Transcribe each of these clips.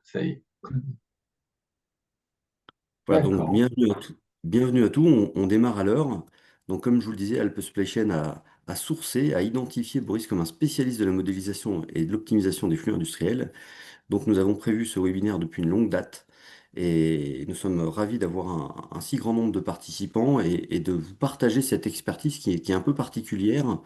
Ça y est. Voilà, donc D'accord. bienvenue à tous. Bienvenue à tous. On démarre à l'heure. Donc, comme je vous le disais, Alpe Supply Chain a sourcé, a identifié Boris comme un spécialiste de la modélisation et de l'optimisation des flux industriels. Donc, nous avons prévu ce webinaire depuis une longue date et nous sommes ravis d'avoir un si grand nombre de participants et de vous partager cette expertise qui est un peu particulière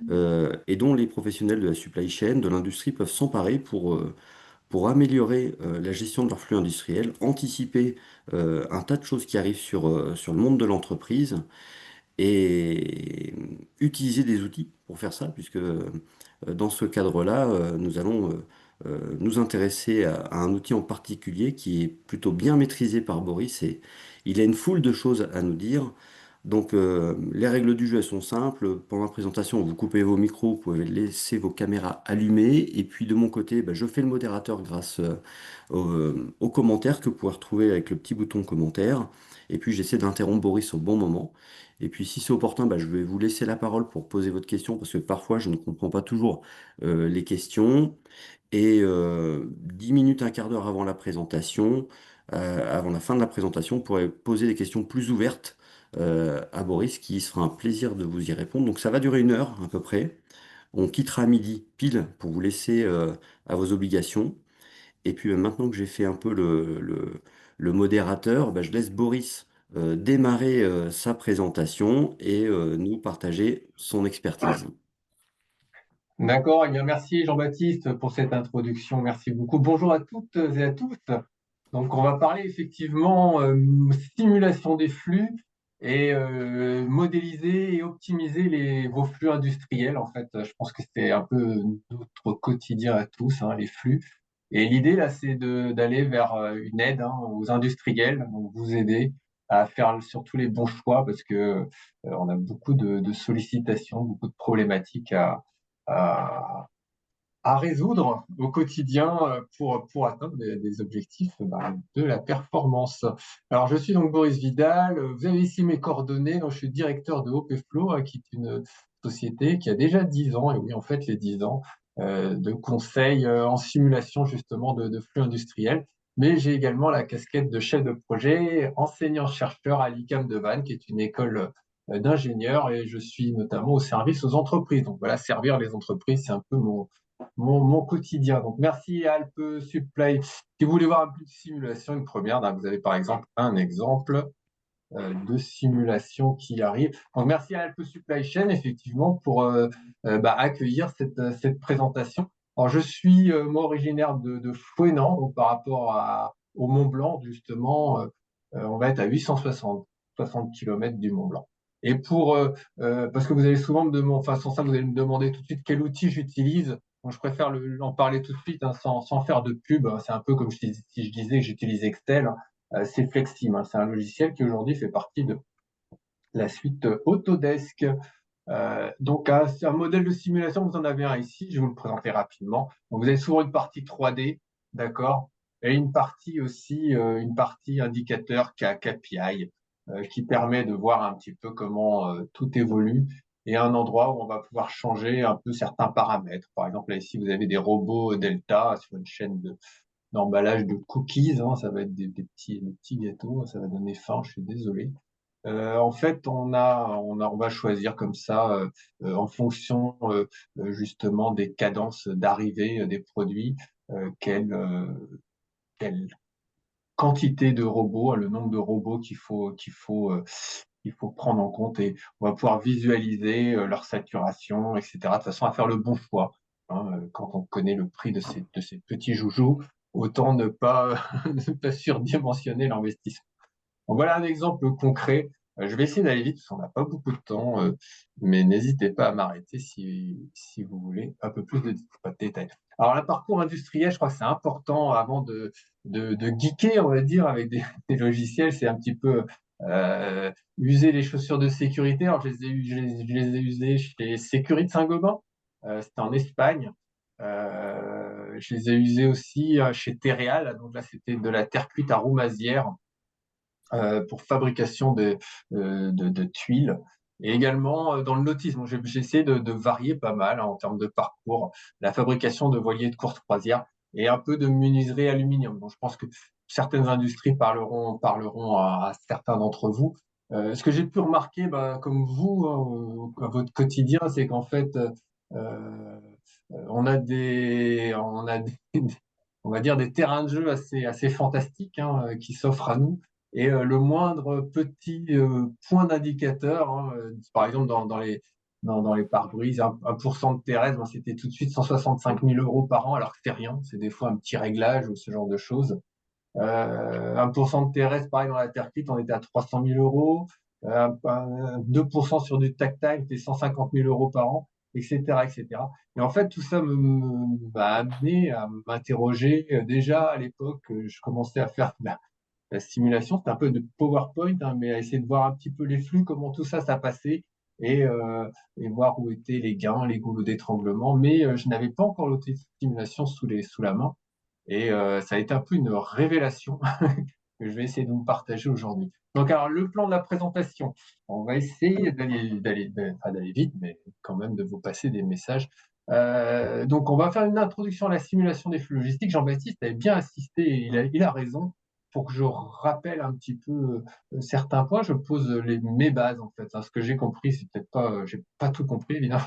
et dont les professionnels de la supply chain, de l'industrie peuvent s'emparer pour améliorer la gestion de leurs flux industriels, anticiper un tas de choses qui arrivent sur le monde de l'entreprise et utiliser des outils pour faire ça, puisque dans ce cadre-là, nous allons nous intéresser à un outil en particulier qui est plutôt bien maîtrisé par Boris et il a une foule de choses à nous dire. Donc, les règles du jeu, elles sont simples. Pendant la présentation, vous coupez vos micros, vous pouvez laisser vos caméras allumées. Et puis, de mon côté, bah, je fais le modérateur grâce aux commentaires que vous pouvez retrouver avec le petit bouton commentaire. Et puis, j'essaie d'interrompre Boris au bon moment. Et puis, si c'est opportun, bah, je vais vous laisser la parole pour poser votre question, parce que parfois, je ne comprends pas toujours les questions. Et 10 minutes, un quart d'heure avant la présentation, avant la fin de la présentation, vous pourrez poser des questions plus ouvertes à Boris, qui se fera un plaisir de vous y répondre. Donc ça va durer une heure à peu près. On quittera à midi pile pour vous laisser à vos obligations. Et puis maintenant que j'ai fait un peu le modérateur, bah, je laisse Boris démarrer sa présentation et nous partager son expertise. D'accord. Eh bien, merci Jean-Baptiste pour cette introduction. Merci beaucoup. Bonjour à toutes et à tous. Donc, on va parler effectivement simulation des flux et modéliser et optimiser vos flux industriels. En fait, je pense que c'est un peu notre quotidien à tous, hein, les flux. Et l'idée là, c'est d'aller vers une aide, hein, aux industriels, donc vous aider à faire surtout les bons choix parce que on a beaucoup de sollicitations, beaucoup de problématiques à, à résoudre au quotidien pour atteindre des objectifs de la performance. Alors, je suis donc Boris Vidal. Vous avez ici mes coordonnées. Donc, je suis directeur de Hopeflow, qui est une société qui a déjà 10 ans, et oui, en fait, les 10 ans de conseil en simulation justement de flux industriels. Mais j'ai également la casquette de chef de projet, enseignant-chercheur à l'ICAM de Vannes, qui est une école d'ingénieurs, et je suis notamment au service aux entreprises. Donc voilà, servir les entreprises, c'est un peu mon quotidien. Donc, merci à Alpe Supply. Si vous voulez voir un peu de simulation, une première, là, vous avez par exemple un exemple de simulation qui arrive. Donc, merci à Alpe Supply Chain, effectivement, pour accueillir cette présentation. Alors, je suis, moi, originaire de Fouesnant, donc par rapport au Mont Blanc, justement, on va être à 860 km du Mont Blanc. Et parce que vous allez souvent me demander, enfin, sans ça, vous allez me demander tout de suite quel outil j'utilise. Donc, je préfère en parler tout de suite, hein, sans faire de pub. C'est un peu comme si je disais que j'utilise Excel. C'est Flexim, hein. C'est un logiciel qui aujourd'hui fait partie de la suite Autodesk. Donc, c'est un modèle de simulation, vous en avez un ici, je vais vous le présenter rapidement. Donc, vous avez souvent une partie 3D, d'accord, et une partie aussi, une partie indicateur KPI, qui permet de voir un petit peu comment tout évolue, et un endroit où on va pouvoir changer un peu certains paramètres. Par exemple, là, ici, vous avez des robots Delta sur une chaîne d'emballage de cookies, hein, ça va être des petits gâteaux, ça va donner faim, je suis désolé. En fait, on va choisir comme ça, en fonction justement des cadences d'arrivée des produits, quelle quantité de robots, le nombre de robots qu'il faut prendre en compte, et on va pouvoir visualiser leur saturation, etc. De façon à faire le bon choix, hein. Quand on connaît le prix de ces petits joujoux, autant ne pas, ne pas surdimensionner l'investissement. Donc voilà un exemple concret. Je vais essayer d'aller vite parce qu'on n'a pas beaucoup de temps, mais n'hésitez pas à m'arrêter si vous voulez un peu plus de détails. Alors, le parcours industriel, je crois que c'est important avant de geeker, on va dire, avec des logiciels. C'est un petit peu user les chaussures de sécurité. Alors, je les ai usées chez Sécurité Saint-Gobain. C'était en Espagne. Je les ai usées aussi chez Terreal. Donc là, c'était de la terre cuite à Roumazières pour fabrication de tuiles. Et également dans le nautisme, j'ai essayé de varier pas mal, hein, en termes de parcours, la fabrication de voiliers de courte croisière. et un peu de menuiserie aluminium. Donc, je pense que certaines industries parleront à certains d'entre vous. Ce que j'ai pu remarquer, bah, comme vous, hein, à votre quotidien, c'est qu'en fait, euh, on a des, on va dire des terrains de jeu assez fantastiques, hein, qui s'offrent à nous. Et le moindre petit point d'indicateur, hein, par exemple dans les pare-brises, 1% de TRS, ben, c'était tout de suite 165 000 euros par an, alors que c'est rien, c'est des fois un petit réglage ou ce genre de choses. 1% de TRS, pareil, dans la Terre-Kit, on était à 300 000 euros. 2% sur du tactile, c'était 150 000 euros par an, etc., etc. Et en fait, tout ça m'a amené à m'interroger. Déjà, à l'époque, je commençais à faire la simulation. C'était un peu de PowerPoint, hein, mais à essayer de voir un petit peu les flux, comment tout ça, ça passait, et, euh, et voir où étaient les gains, les goulots d'étranglement. Mais je n'avais pas encore l'outil de simulation sous la main. Et ça a été un peu une révélation que je vais essayer de vous partager aujourd'hui. Donc, alors, le plan de la présentation, on va essayer pas d'aller vite, mais quand même de vous passer des messages. Donc, on va faire une introduction à la simulation des flux logistiques. Jean-Baptiste avait bien assisté et il a raison. Pour que je rappelle un petit peu certains points, je pose mes bases en fait. Hein. Ce que j'ai compris, c'est peut-être pas, j'ai pas tout compris évidemment,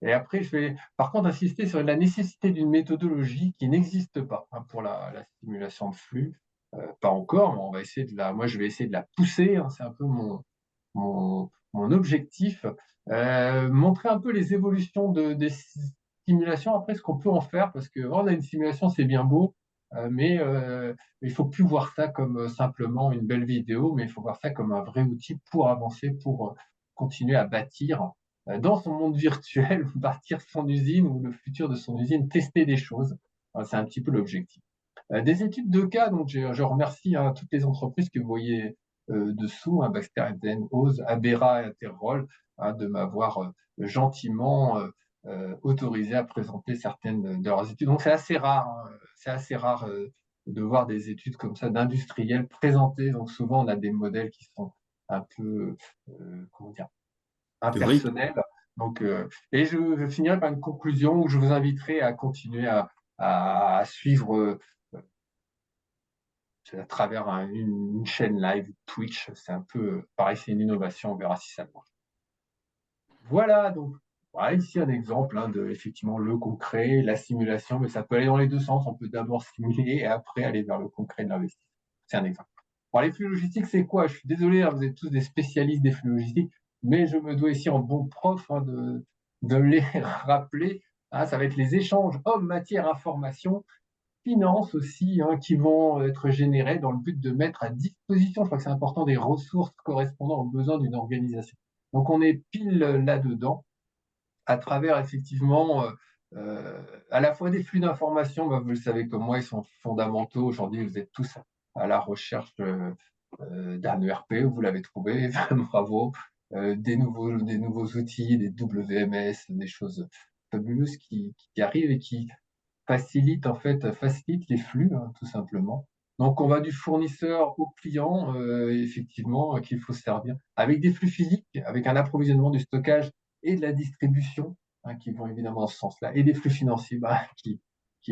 et après, je vais par contre insister sur la nécessité d'une méthodologie qui n'existe pas, hein, pour la simulation de flux. Pas encore, mais on va essayer moi, je vais essayer de la pousser. Hein, c'est un peu mon objectif. Montrer un peu les évolutions des simulations. Après, ce qu'on peut en faire, parce que on a une simulation, c'est bien beau, mais il faut plus voir ça comme simplement une belle vidéo, mais il faut voir ça comme un vrai outil pour avancer, pour continuer à bâtir dans son monde virtuel, bâtir son usine ou le futur de son usine, tester des choses. C'est un petit peu l'objectif. Des études de cas, donc je remercie, hein, toutes les entreprises que vous voyez dessous, hein, Baxter, Oz, Abera et Interroll, hein, de m'avoir gentiment autorisé à présenter certaines de leurs études. Donc c'est assez rare, hein, c'est assez rare de voir des études comme ça d'industriels présentées. Donc souvent on a des modèles qui sont un peu, comment dire, Théorique. impersonnels. Donc, et je finirai par une conclusion où je vous inviterai à continuer à suivre à travers une chaîne live Twitch. C'est un peu pareil, c'est une innovation, on verra si ça marche. Voilà, donc voilà, ici un exemple, hein, de effectivement le concret, la simulation, mais ça peut aller dans les deux sens. On peut d'abord simuler et après aller vers le concret de l'investissement. C'est un exemple. Alors, les flux logistiques, c'est quoi? Je suis désolé, hein, vous êtes tous des spécialistes des flux logistiques, mais je me dois ici en bon prof, hein, de les rappeler. Hein, ça va être les échanges hommes, matière, information, finances aussi, hein, qui vont être générées dans le but de mettre à disposition, je crois que c'est important, des ressources correspondant aux besoins d'une organisation. Donc on est pile là-dedans, à travers effectivement à la fois des flux d'informations, bah, vous le savez comme moi, ils sont fondamentaux. Aujourd'hui, vous êtes tous à la recherche d'un ERP, vous l'avez trouvé, bravo. Des nouveaux outils, des WMS, des choses fabuleuses qui arrivent et qui facilite les flux, hein, tout simplement. Donc, on va du fournisseur au client, effectivement, qu'il faut servir, avec des flux physiques, avec un approvisionnement, du stockage et de la distribution, hein, qui vont évidemment dans ce sens-là, et des flux financiers, bah, qui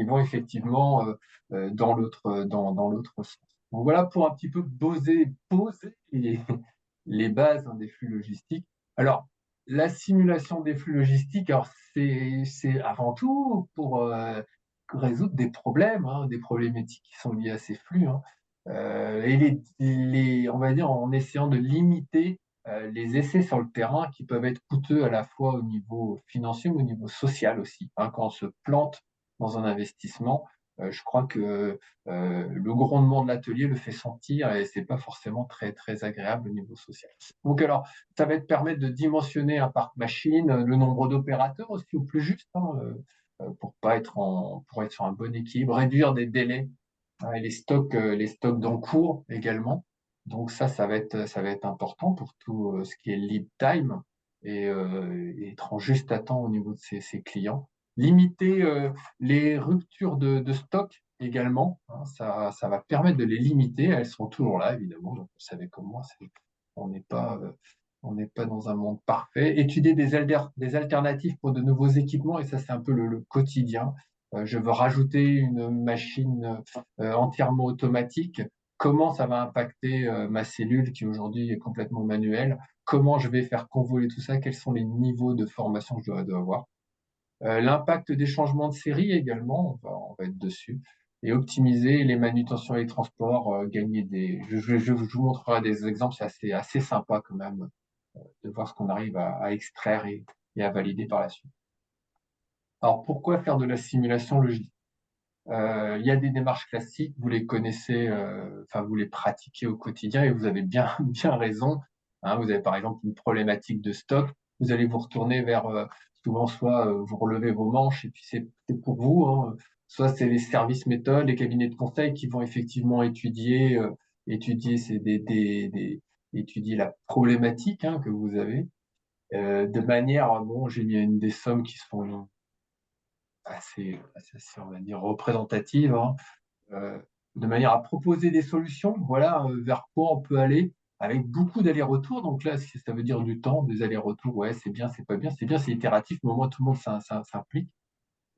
vont effectivement dans l'autre sens. Donc voilà pour un petit peu poser les bases, hein, des flux logistiques. Alors, la simulation des flux logistiques, alors c'est avant tout pour résoudre des problèmes, hein, des problématiques qui sont liées à ces flux, hein. Et on va dire en essayant de limiter les essais sur le terrain qui peuvent être coûteux à la fois au niveau financier mais au niveau social aussi. Hein. Quand on se plante dans un investissement, je crois que le grondement de l'atelier le fait sentir et c'est pas forcément très agréable au niveau social. Donc alors, ça va être permettre de dimensionner un parc machine, le nombre d'opérateurs aussi au plus juste, hein, pour être sur un bon équilibre, réduire des délais, hein, et les stocks d'encours également. Donc ça va être important pour tout ce qui est lead time et être en juste à temps au niveau de ses clients. Limiter les ruptures de stock également, hein, ça va permettre de les limiter. Elles seront toujours là, évidemment. Donc, vous savez comme moi, on n'est pas, euh, on n'est pas dans un monde parfait. Étudier des alternatives pour de nouveaux équipements, et ça, c'est un peu le quotidien. je veux rajouter une machine entièrement automatique. Comment ça va impacter ma cellule qui aujourd'hui est complètement manuelle? Comment je vais faire convoler tout ça? Quels sont les niveaux de formation que dois avoir? L'impact des changements de série également, on va être dessus. Et optimiser les manutentions et les transports, gagner des. Je vous montrerai des exemples, c'est assez sympa quand même de voir ce qu'on arrive à extraire et à valider par la suite. Alors pourquoi faire de la simulation logique? Il y a des démarches classiques, vous les connaissez, enfin vous les pratiquez au quotidien et vous avez bien, bien raison. Hein, vous avez par exemple une problématique de stock, vous allez vous retourner vers souvent soit vous relevez vos manches et puis c'est pour vous, hein, soit c'est les services méthodes, les cabinets de conseil qui vont effectivement étudier étudier la problématique hein, que vous avez de manière bon j'ai mis une des sommes qui sont assez, on va dire, représentative, hein, euh, de manière à proposer des solutions, voilà, vers quoi on peut aller, avec beaucoup d'allers-retours. Donc là, ça veut dire du temps, des allers-retours, ouais, c'est bien, c'est pas bien, c'est bien, c'est itératif, mais au moins tout le monde s'implique.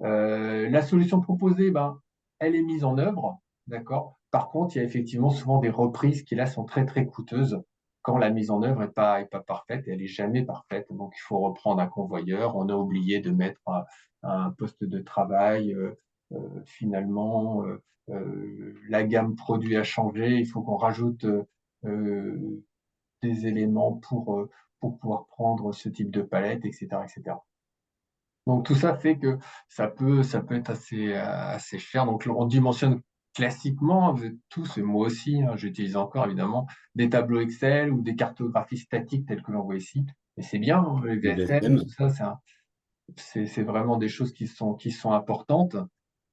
La solution proposée, ben, elle est mise en œuvre, d'accord. Par contre, il y a effectivement souvent des reprises qui là sont très très coûteuses quand la mise en œuvre est pas parfaite et elle est jamais parfaite. Donc il faut reprendre un convoyeur. On a oublié de mettre un poste de travail. Finalement, la gamme produit a changé. Il faut qu'on rajoute euh, des éléments pour pouvoir prendre ce type de palette, etc., etc. Donc tout ça fait que ça peut être assez cher. Donc on dimensionne classiquement, vous êtes tous, et moi aussi, hein, j'utilise encore évidemment, des tableaux Excel ou des cartographies statiques telles que l'on voit ici. Et c'est bien, hein, les Le VSM, VSM. tout ça, c'est vraiment des choses qui sont importantes.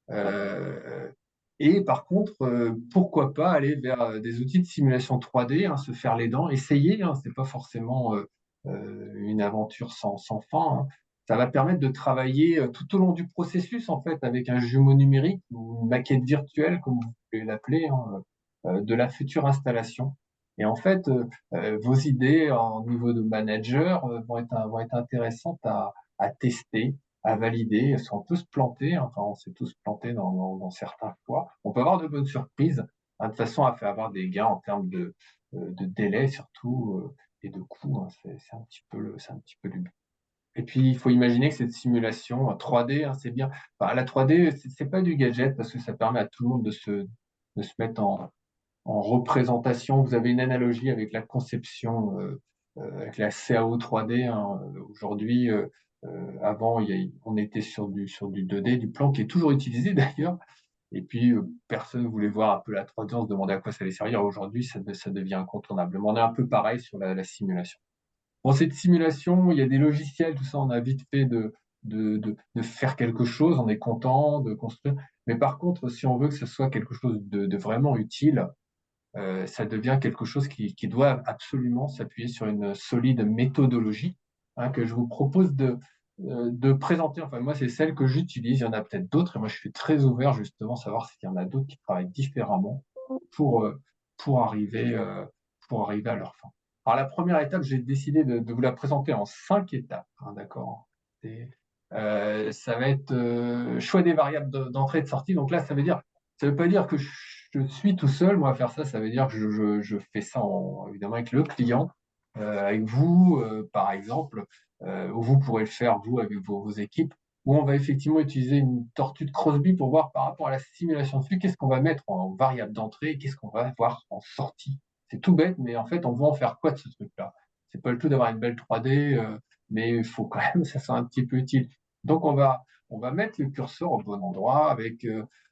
Euh, et par contre, pourquoi pas aller vers des outils de simulation 3D, hein, se faire les dents, essayer, hein, c'est pas forcément une aventure sans fin. Hein. Ça va permettre de travailler tout au long du processus, en fait, avec un jumeau numérique ou une maquette virtuelle, comme vous pouvez l'appeler, hein, de la future installation. Et en fait, vos idées en niveau de manager vont être intéressantes à tester, à valider. On peut se planter, hein. Enfin, on s'est tous plantés dans certains fois. On peut avoir de bonnes surprises, hein, de façon à faire avoir des gains en termes de délai surtout et de coûts. Hein. C'est un petit peu le but. Et puis, il faut imaginer que cette simulation 3D, hein, c'est bien. Enfin, la 3D, c'est pas du gadget parce que ça permet à tout le monde de se mettre en représentation. Vous avez une analogie avec la conception, avec la CAO 3D. Hein. Aujourd'hui, avant, on était sur du 2D, du plan qui est toujours utilisé d'ailleurs. Et puis, personne voulait voir un peu la 3D, on se demandait à quoi ça allait servir. Aujourd'hui, ça devient incontournable. Mais on est un peu pareil sur la simulation. Dans cette simulation, il y a des logiciels, tout ça, on a vite fait de faire quelque chose, on est content de construire. Mais par contre, si on veut que ce soit quelque chose de vraiment utile, ça devient quelque chose qui doit absolument s'appuyer sur une solide méthodologie hein, que je vous propose de présenter. Enfin, moi, c'est celle que j'utilise. Il y en a peut-être d'autres et moi, je suis très ouvert justement à savoir s'il y en a d'autres qui travaillent différemment pour, euh, pour arriver, euh, pour arriver à leur fin. Alors, la première étape, j'ai décidé de vous la présenter en 5 étapes. Hein, d'accord. Ça va être choix des variables d'entrée et de sortie. Donc là, ça veut pas dire que je suis tout seul, moi, à faire ça. Ça veut dire que je fais ça évidemment avec le client, avec vous, par exemple, ou vous pourrez le faire, vous, avec vos équipes, où on va effectivement utiliser une tortue de Crosby pour voir par rapport à la simulation de flux, qu'est-ce qu'on va mettre en variable d'entrée et qu'est-ce qu'on va voir en sortie. C'est tout bête, mais en fait, on va en faire quoi de ce truc-là? C'est pas le tout d'avoir une belle 3D, mais il faut quand même que ça soit un petit peu utile. Donc, on va mettre le curseur au bon endroit avec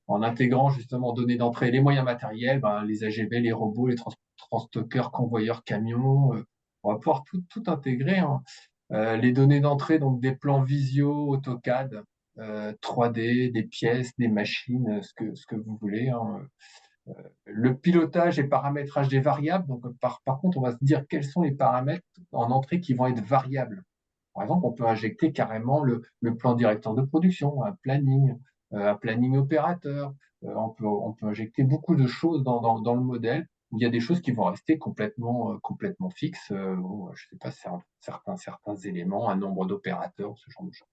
en intégrant justement données d'entrée, les moyens matériels, ben, les AGV, les robots, les transtockeurs, convoyeurs, camions. On va pouvoir tout intégrer. Hein. Les données d'entrée, donc des plans Visio, AutoCAD, 3D, des pièces, des machines, ce que vous voulez. Hein. Le pilotage et paramétrage des variables. Donc, par contre, on va se dire quels sont les paramètres en entrée qui vont être variables. Par exemple, on peut injecter carrément le plan directeur de production, un planning opérateur. On peut injecter beaucoup de choses dans le modèle. Il y a des choses qui vont rester complètement fixes. Je ne sais pas, certains éléments, un nombre d'opérateurs, ce genre de choses.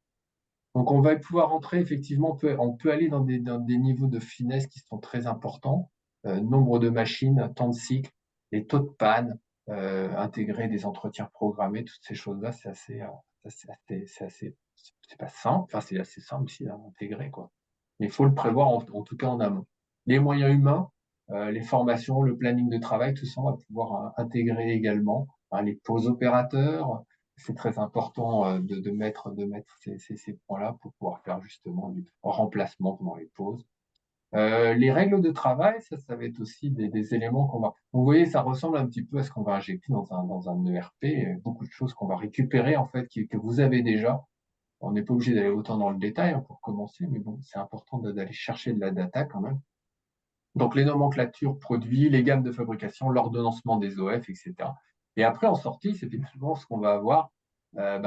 Donc, on va pouvoir entrer, effectivement, on peut aller dans des niveaux de finesse qui sont très importants. Nombre de machines, temps de cycle, les taux de panne, intégrer des entretiens programmés, toutes ces choses-là, c'est pas simple, enfin, c'est assez simple aussi à intégrer, quoi. Mais il faut le prévoir, en tout cas en amont. Les moyens humains, les formations, le planning de travail, tout ça, on va pouvoir intégrer également, hein, les pauses opérateurs, c'est très important de mettre ces points-là pour pouvoir faire justement du remplacement pendant les pauses. Les règles de travail, ça va être aussi des éléments qu'on va. Vous voyez, ça ressemble un petit peu à ce qu'on va injecter dans un ERP, beaucoup de choses qu'on va récupérer en fait, que vous avez déjà. On n'est pas obligé d'aller autant dans le détail hein, pour commencer, mais bon, c'est important d'aller chercher de la data quand même. Donc les nomenclatures produits, les gammes de fabrication, l'ordonnancement des OF, etc. Et après, en sortie, c'est effectivement ce qu'on va avoir,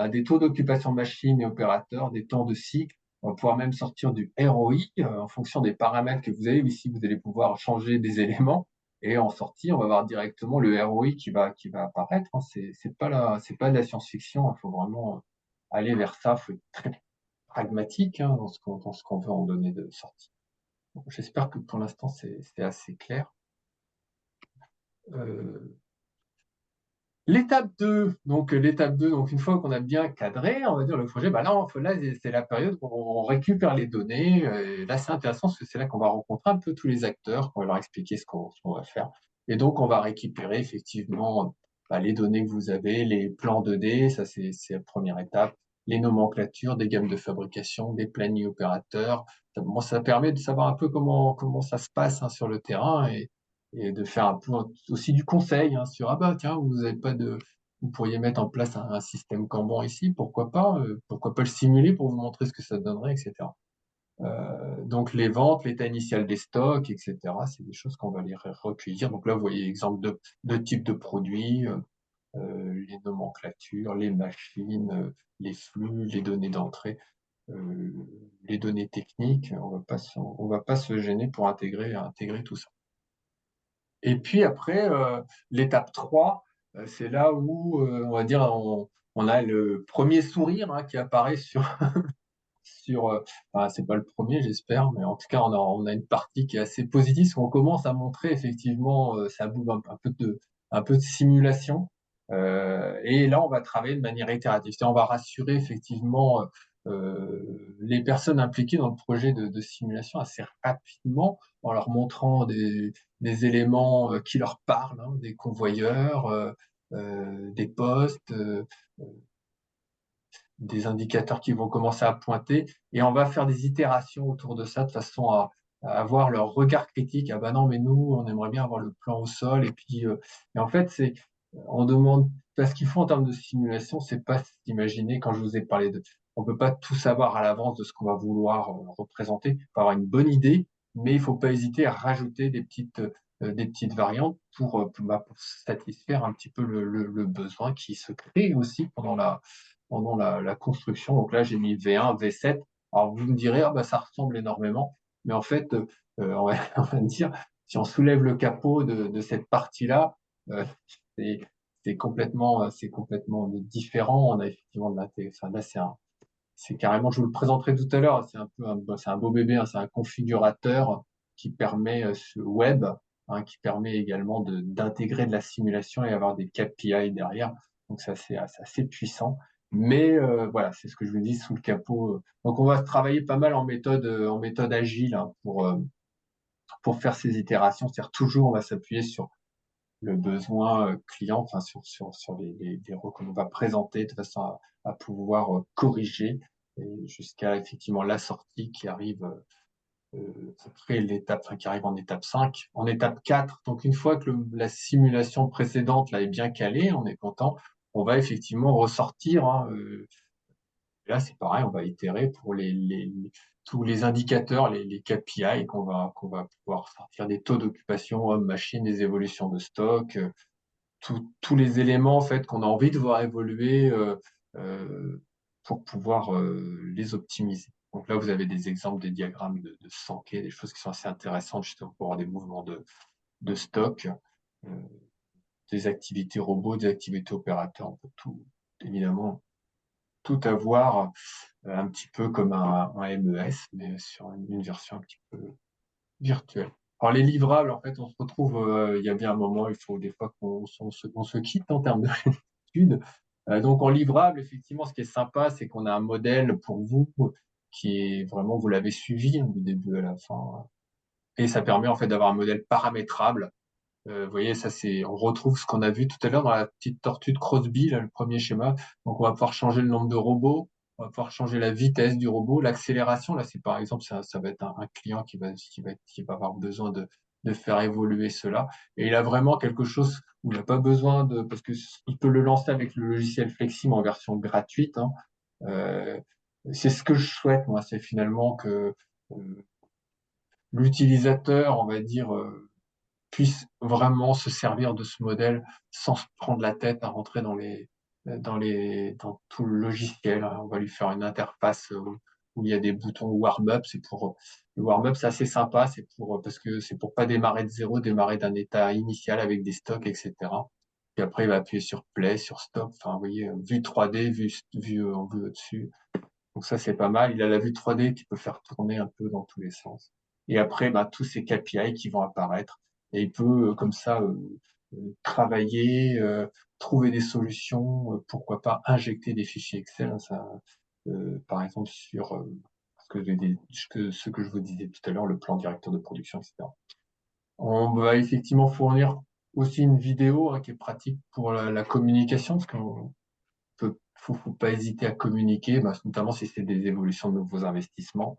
des taux d'occupation machine et opérateur, des temps de cycle. On va pouvoir même sortir du ROI en fonction des paramètres que vous avez. Ici, vous allez pouvoir changer des éléments. Et en sortie, on va voir directement le ROI qui va apparaître. Hein. C'est pas de la science-fiction. Il faut vraiment aller vers ça. Il faut être très pragmatique hein, dans ce qu'on veut en donner de sortie. Bon, j'espère que pour l'instant, c'est assez clair. Euh, L'étape 2, donc une fois qu'on a bien cadré, on va dire le projet, bah là, là c'est la période où on récupère les données. Et là, c'est intéressant parce que c'est là qu'on va rencontrer un peu tous les acteurs, qu'on va leur expliquer ce qu'on va faire. Et donc, on va récupérer effectivement les données que vous avez, les plans 2D, ça c'est la première étape, les nomenclatures, des gammes de fabrication, des plannings opérateurs. Ça permet de savoir un peu comment ça se passe hein, sur le terrain et de faire un peu aussi du conseil hein, sur ah bah tiens vous avez pas de vous pourriez mettre en place un système Kanban ici pourquoi pas le simuler pour vous montrer ce que ça donnerait etc. Donc les ventes l'état initial des stocks etc. C'est des choses qu'on va aller recueillir donc là vous voyez exemple de types de produits les nomenclatures les machines les flux les données d'entrée euh, les données techniques on va pas se gêner pour intégrer tout ça. Et puis après, l'étape 3, c'est là où, on va dire, on a le premier sourire hein, qui apparaît enfin, c'est pas le premier, j'espère, mais en tout cas, on a une partie qui est assez positive, parce qu'on commence à montrer effectivement, ça bouge un peu de simulation. Et là, on va travailler de manière itérative. C'est-à-dire, on va rassurer effectivement les personnes impliquées dans le projet de simulation assez rapidement en leur montrant des éléments qui leur parlent, hein, des convoyeurs, des postes, des indicateurs qui vont commencer à pointer, et on va faire des itérations autour de ça de façon à avoir leur regard critique. Ah bah non, mais nous, on aimerait bien avoir le plan au sol, et puis, et en fait, on demande, parce qu'il faut en termes de simulation, c'est pas s'imaginer, quand je vous ai parlé on peut pas tout savoir à l'avance de ce qu'on va vouloir représenter. Il faut avoir une bonne idée, mais il faut pas hésiter à rajouter des petites variantes pour satisfaire un petit peu le besoin qui se crée aussi pendant la construction. Donc là, j'ai mis V1, V7. Alors vous me direz, ah bah ça ressemble énormément. Mais en fait, on va dire, si on soulève le capot de cette partie-là, euh, c'est c'est complètement différent. On a effectivement de l'intégration. Enfin, là, c'est carrément, je vous le présenterai tout à l'heure, c'est un beau bébé, hein, c'est un configurateur qui permet ce web, hein, qui permet également d'intégrer de la simulation et avoir des KPI derrière. Donc c'est assez puissant. Mais voilà, c'est ce que je vous dis sous le capot. Donc on va travailler pas mal en méthode agile hein, pour faire ces itérations. C'est-à-dire toujours on va s'appuyer sur le besoin client, enfin sur les rôles qu'on va présenter de façon à pouvoir corriger et jusqu'à effectivement la sortie qui arrive après l'étape, enfin, qui arrive en étape 5. En étape 4, donc une fois que la simulation précédente là, est bien calée, on est content, on va effectivement ressortir. Hein, là, c'est pareil, on va itérer pour tous les indicateurs, les KPI qu'on va pouvoir sortir des taux d'occupation homme-machine, des évolutions de stock, tous les éléments en fait qu'on a envie de voir évoluer euh, pour pouvoir les optimiser. Donc là, vous avez des exemples des diagrammes de Sankey, des choses qui sont assez intéressantes justement pour avoir des mouvements de stock, euh, des activités robots, des activités opérateurs, on peut tout, évidemment. tout avoir un petit peu comme un MES, mais sur une version un petit peu virtuelle. Alors les livrables, en fait, on se retrouve, il y a bien un moment, il faut des fois qu'on se quitte en termes d'études. Donc en livrable, effectivement, ce qui est sympa, c'est qu'on a un modèle pour vous qui est vraiment, vous l'avez suivi du début à la fin. Et ça permet en fait d'avoir un modèle paramétrable. Vous voyez, ça c'est, on retrouve ce qu'on a vu tout à l'heure dans la petite tortue de Crosby, là, le premier schéma. Donc on va pouvoir changer le nombre de robots, on va pouvoir changer la vitesse du robot, l'accélération. Là, c'est par exemple, ça va être un client qui va avoir besoin de faire évoluer cela. Et il a vraiment quelque chose où il n'a pas besoin de, parce que il peut le lancer avec le logiciel Flexim en version gratuite, hein. Euh, c'est ce que je souhaite, moi, c'est finalement que l'utilisateur, on va dire, puisse vraiment se servir de ce modèle sans se prendre la tête à rentrer dans tout le logiciel. On va lui faire une interface où il y a des boutons warm-up. Le warm-up, c'est assez sympa. Parce que c'est pour pas démarrer de zéro, démarrer d'un état initial avec des stocks, etc. Puis après, il va appuyer sur play, sur stop. Enfin, vous voyez, vue 3D, vue en vue au-dessus. Donc ça, c'est pas mal. Il a la vue 3D qui peut faire tourner un peu dans tous les sens. Et après, bah, tous ces KPI qui vont apparaître. Et il peut, comme ça, travailler, trouver des solutions, pourquoi pas injecter des fichiers Excel, hein, ça, par exemple, sur ce que je vous disais tout à l'heure, le plan directeur de production, etc. On va effectivement fournir aussi une vidéo hein, qui est pratique pour la communication, parce qu'on faut pas hésiter à communiquer, bah, notamment si c'est des évolutions de nouveaux investissements.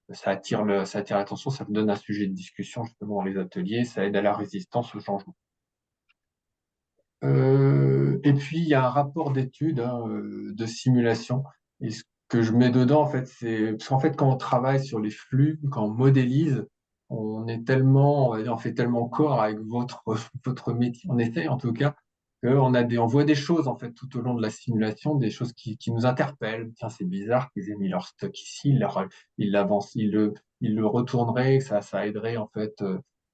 Ça attire l'attention, ça donne un sujet de discussion justement dans les ateliers, ça aide à la résistance au changement. Et puis il y a un rapport d'étude hein, de simulation. Et ce que je mets dedans, en fait, c'est parce qu'en fait, quand on travaille sur les flux, quand on modélise, on est tellement, on va dire, on fait tellement corps avec votre métier, on essaye en tout cas, on voit des choses en fait tout au long de la simulation, des choses qui nous interpellent. Tiens, c'est bizarre qu'ils aient mis leur stock ici, ils l'avancent, ils le retourneraient, ça aiderait en fait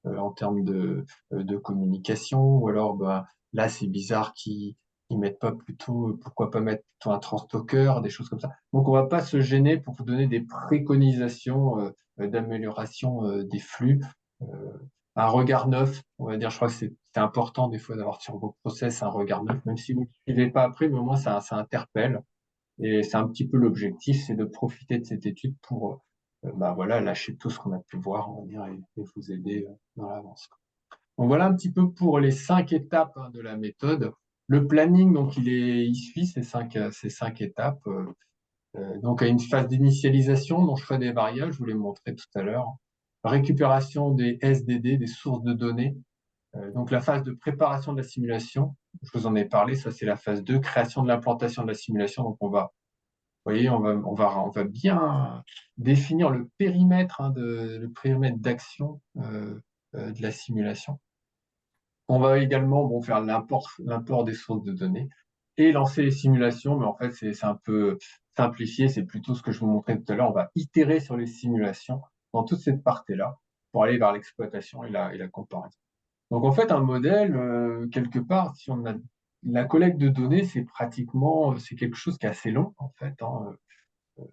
en termes de communication, ou alors bah, là, c'est bizarre qu'ils mettent pas plutôt, pourquoi pas mettre plutôt un transstocker, des choses comme ça. Donc, on va pas se gêner pour vous donner des préconisations d'amélioration des flux. Euh, un regard neuf, on va dire, je crois que c'est important des fois d'avoir sur vos process un regard neuf, même si vous ne suivez pas après, mais au moins ça interpelle. Et c'est un petit peu l'objectif, c'est de profiter de cette étude pour bah voilà, lâcher tout ce qu'on a pu voir, on va dire, et vous aider dans l'avance. Donc voilà un petit peu pour les 5 étapes hein, de la méthode. Le planning, donc il suit ces cinq étapes. Donc à une phase d'initialisation, dont choix des variables, je vous l'ai montré tout à l'heure. Récupération des SDD, des sources de données. Donc la phase de préparation de la simulation, je vous en ai parlé, ça c'est la phase 2, création de l'implantation de la simulation. Donc vous voyez, on va bien définir le périmètre d'action de la simulation. On va également bon, faire l'import des sources de données et lancer les simulations, mais en fait, c'est un peu simplifié, c'est plutôt ce que je vous montrais tout à l'heure. On va itérer sur les simulations dans toute cette partie-là pour aller vers l'exploitation et la comparaison. Donc, en fait, un modèle, quelque part, si on a la collecte de données, c'est quelque chose qui est assez long, en fait, hein.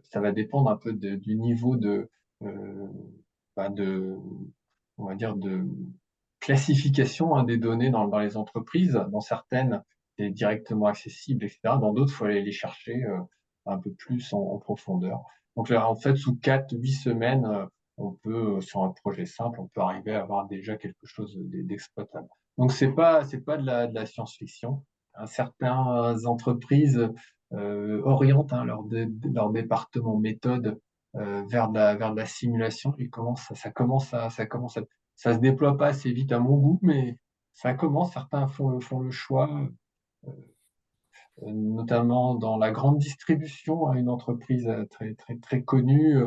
Ça va dépendre un peu du niveau euh, de, on va dire, de classification hein, des données dans les entreprises. Dans certaines, c'est directement accessible, etc. Dans d'autres, il faut aller les chercher un peu plus en profondeur. Donc là, en fait, sous 4, 8 semaines, on peut, sur un projet simple, on peut arriver à avoir déjà quelque chose d'exploitable. Donc c'est pas de la science-fiction. Certaines entreprises orientent hein, leur département méthode vers de la simulation. Ça se déploie pas assez vite à mon goût, mais ça commence. Certains font le choix, notamment dans la grande distribution, à une entreprise très connue.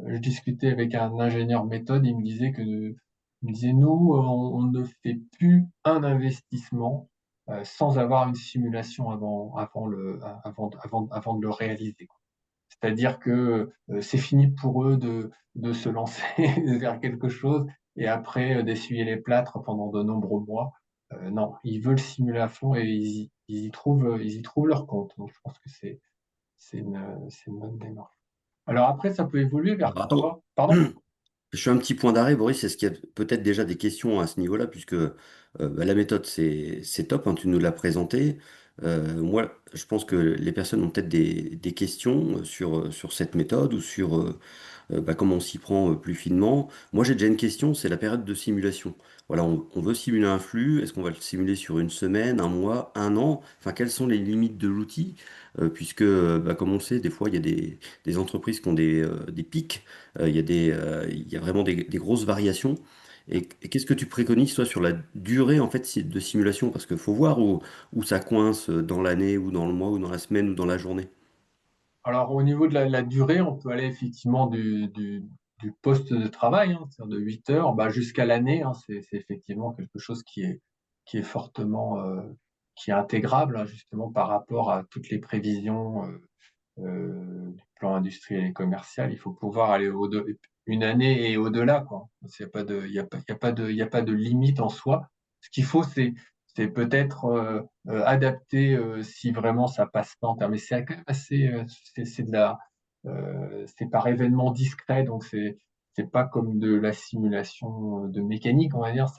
Je discutais avec un ingénieur méthode, il me disait, nous, on ne fait plus un investissement sans avoir une simulation avant de le réaliser, quoi. C'est-à-dire que c'est fini pour eux de se lancer vers quelque chose et après d'essuyer les plâtres pendant de nombreux mois. Non, ils veulent simuler à fond et ils y trouvent leur compte. Donc je pense que c'est une bonne démarche. Alors après, ça peut évoluer vers Alors, attends, quoi? Pardon? je fais un petit point d'arrêt, Boris. Est-ce qu'il y a peut-être déjà des questions à ce niveau-là, puisque la méthode, c'est top, hein, tu nous l'as présenté. Moi, je pense que les personnes ont peut-être des questions sur cette méthode ou sur comment on s'y prend plus finement. Moi, j'ai déjà une question, c'est la période de simulation. Voilà, on veut simuler un flux. Est-ce qu'on va le simuler sur une semaine, un mois, un an? Enfin, quelles sont les limites de l'outil? Puisque, comme on le sait, des fois, il y a des entreprises qui ont des pics. Il y a vraiment des grosses variations. Et qu'est-ce que tu préconises, toi, sur la durée en fait, de simulation? Parce qu'il faut voir où ça coince dans l'année, ou dans le mois, ou dans la semaine, ou dans la journée. Alors, au niveau de la durée, on peut aller effectivement du poste de travail, hein, c'est-à-dire de 8 heures, bah, jusqu'à l'année, hein. C'est effectivement quelque chose qui est fortement, qui est intégrable, hein, justement, par rapport à toutes les prévisions du plan industriel et commercial. Il faut pouvoir aller une année et au-delà, quoi. Il n'y a pas de, il y a pas, il y a pas de, il y a pas de limite en soi. Ce qu'il faut, c'est peut-être adapter si vraiment ça passe pas en termes. Mais c'est quand même assez, c'est de la, c'est par événement discret, donc c'est pas comme de la simulation de mécanique, on va dire.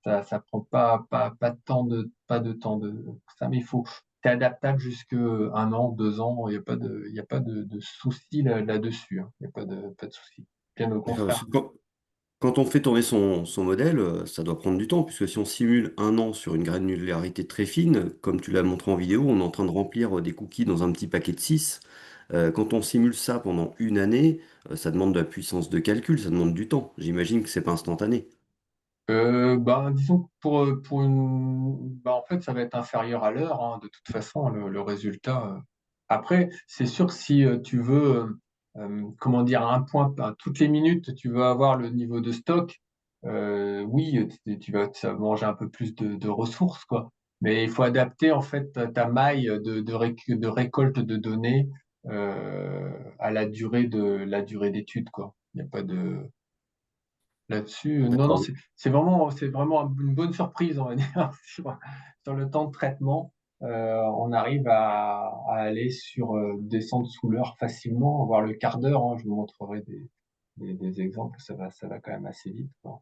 Ça prend pas de temps pas de temps de ça, mais il faut, c'est adaptable jusque 1 an, 2 ans. Il n'y a pas il y a pas de souci là-dessus, hein. Il n'y a pas de souci. Bien au D'accord, parce contraire. que quand on fait tourner son modèle, ça doit prendre du temps, puisque si on simule un an sur une granularité très fine, comme tu l'as montré en vidéo, on est en train de remplir des cookies dans un petit paquet de 6. Quand on simule ça pendant une année, ça demande de la puissance de calcul, ça demande du temps. J'imagine que c'est pas instantané. Ben, disons que pour en fait, ça va être inférieur à l'heure, hein, de toute façon, le résultat. Après, c'est sûr que si tu veux, comment dire, à un point, toutes les minutes, tu veux avoir le niveau de stock, oui, ça va manger un peu plus de ressources, quoi. Mais il faut adapter, en fait, ta maille de récolte de données à la durée d'étude, quoi. Il n'y a pas de là-dessus. Non, non, D'accord. c'est vraiment une bonne surprise, on va dire, sur le temps de traitement. On arrive à aller sur descendre sous l'heure facilement, voire le quart d'heure, hein. Je vous montrerai des exemples, ça va quand même assez vite, quoi.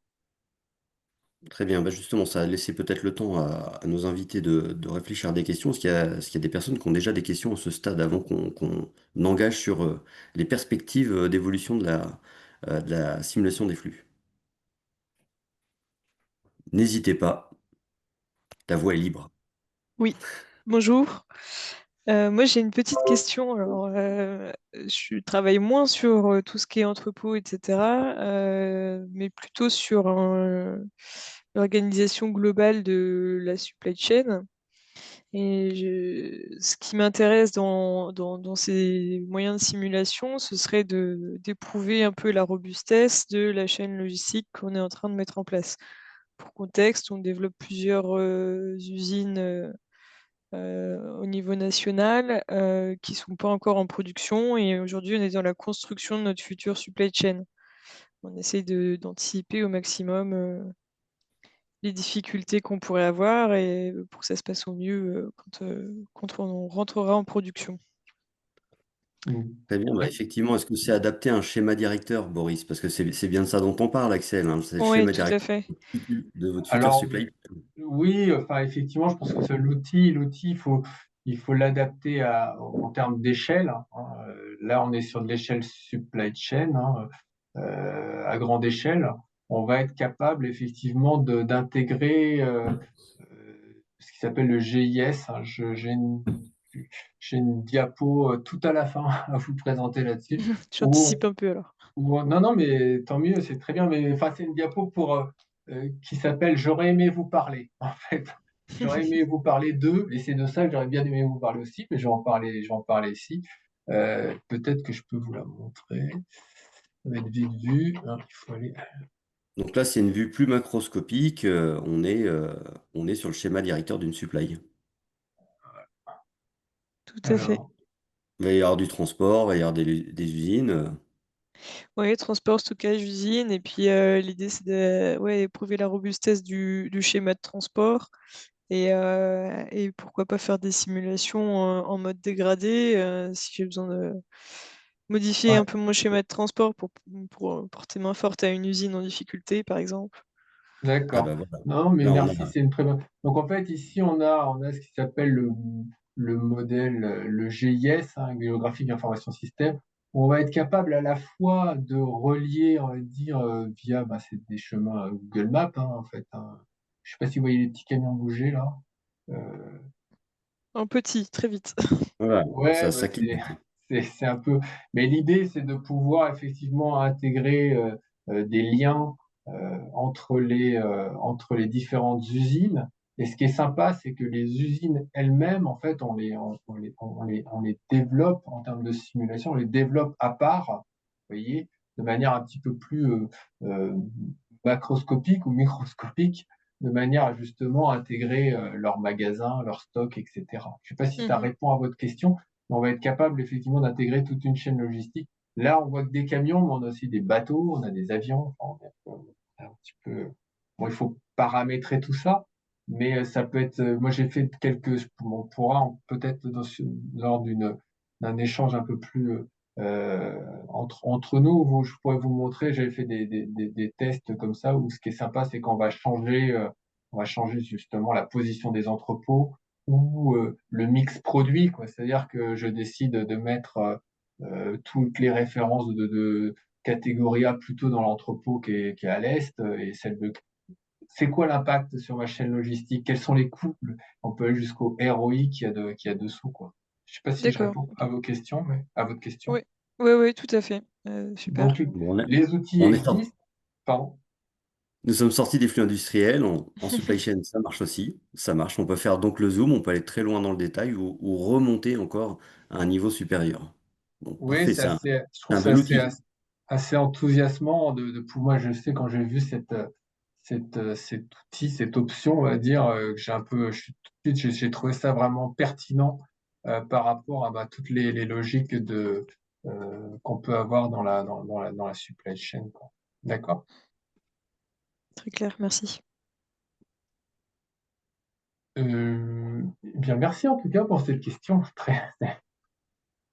Très bien. Bah justement, ça a laissé peut-être le temps à nos invités de réfléchir à des questions. Est-ce qu'il y a des personnes qui ont déjà des questions à ce stade avant qu'on engage sur les perspectives d'évolution de la simulation des flux? N'hésitez pas, ta voix est libre. Oui, bonjour. Moi, j'ai une petite question. Alors, je travaille moins sur tout ce qui est entrepôt, etc., mais plutôt sur l'organisation globale de la supply chain. Et ce qui m'intéresse dans ces moyens de simulation, ce serait d'éprouver un peu la robustesse de la chaîne logistique qu'on est en train de mettre en place. Pour contexte, on développe plusieurs usines au niveau national qui ne sont pas encore en production et aujourd'hui on est dans la construction de notre future supply chain. On essaie d'anticiper au maximum les difficultés qu'on pourrait avoir et pour que ça se passe au mieux quand on rentrera en production. Mm. Très bien, bah Oui. effectivement, est-ce que c'est adapté à un schéma directeur, Boris? Parce que c'est bien de ça dont on parle, Axel, hein. C'est le Oui, schéma tout à directeur fait. de votre futur Alors, supply. oui, enfin, effectivement, je pense que l'outil, il faut l'adapter en termes d'échelle, hein. Là, on est sur de l'échelle supply chain, hein, à grande échelle. On va être capable, effectivement, d'intégrer ce qui s'appelle le GIS, hein. J'ai une diapo tout à la fin à vous présenter là-dessus. J'anticipe un peu alors. Non, non, mais tant mieux, c'est très bien. Mais enfin, c'est une diapo qui s'appelle J'aurais aimé vous parler. En fait, j'aurais aimé vous parler d'eux, et c'est de ça que j'aurais bien aimé vous parler aussi, mais je vais en parler ici. Peut-être que je peux vous la montrer. Ça va être vite vu, hein, il faut aller. Donc là, c'est une vue plus macroscopique. On est sur le schéma directeur d'une supply. Tout à fait. Alors, Il va y avoir du transport, il va y avoir des usines. Oui, transport, stockage, usine. Et puis l'idée, c'est de ouais, éprouver la robustesse du schéma de transport Et pourquoi pas faire des simulations en mode dégradé si j'ai besoin de modifier un Ouais, peu mon schéma de transport pour porter main forte à une usine en difficulté, par exemple. Ah d'accord. bah voilà. Non, mais Là, on merci, a. c'est une très bonne. Donc en fait, ici, on a ce qui s'appelle le modèle, le GIS, hein, Géographique Information Système. On va être capable à la fois de relier, on va dire, via bah, c'est des chemins Google Maps, hein, en fait. Hein. Je sais pas si vous voyez les petits camions bouger là. Euh, En petit, très vite. Voilà, Ouais, bah ça clignote. c'est un peu. Mais l'idée, c'est de pouvoir effectivement intégrer des liens entre les différentes usines. Et ce qui est sympa, c'est que les usines elles-mêmes, en fait, on les développe en termes de simulation, on les développe à part, vous voyez, de manière un petit peu plus euh, macroscopique ou microscopique, de manière à justement intégrer leurs magasins, leurs stocks, etc. Je ne sais pas si ça Mhm. répond à votre question, mais on va être capable effectivement d'intégrer toute une chaîne logistique. Là, on voit que des camions, mais on a aussi des bateaux, on a des avions. Enfin, on est un petit peu. Bon, il faut paramétrer tout ça, mais ça peut être. Moi, j'ai fait quelques. On pourra peut-être lors d'un échange un peu plus entre nous, je pourrais vous montrer, j'avais fait des tests comme ça, où ce qui est sympa, c'est on va changer justement la position des entrepôts ou le mix produit, quoi. C'est-à-dire que je décide de mettre toutes les références de catégorie A plutôt dans l'entrepôt qui est à l'est et celle de c'est quoi l'impact sur ma chaîne logistique? Quels sont les coûts? On peut aller jusqu'au ROI qu'il y a dessous, quoi. Je sais pas si je D'accord. réponds à vos questions, mais à votre question. Oui, oui, oui, tout à fait. Donc, Super. Bon, les outils on est sorti. existent. Pardon. Nous sommes sortis des flux industriels. En supply chain, ça marche aussi. Ça marche. On peut faire donc le zoom, on peut aller très loin dans le détail ou remonter encore à un niveau supérieur. Donc, Oui, parfait. je C'est trouve un ça bel outil. assez enthousiasmant pour moi. Je sais quand j'ai vu cet outil, cette option, on va dire, que tout de suite, j'ai trouvé ça vraiment pertinent par rapport à bah, toutes les logiques qu'on peut avoir dans la supply chain, quoi. D'accord? Très clair, merci. Eh bien, merci en tout cas pour cette question.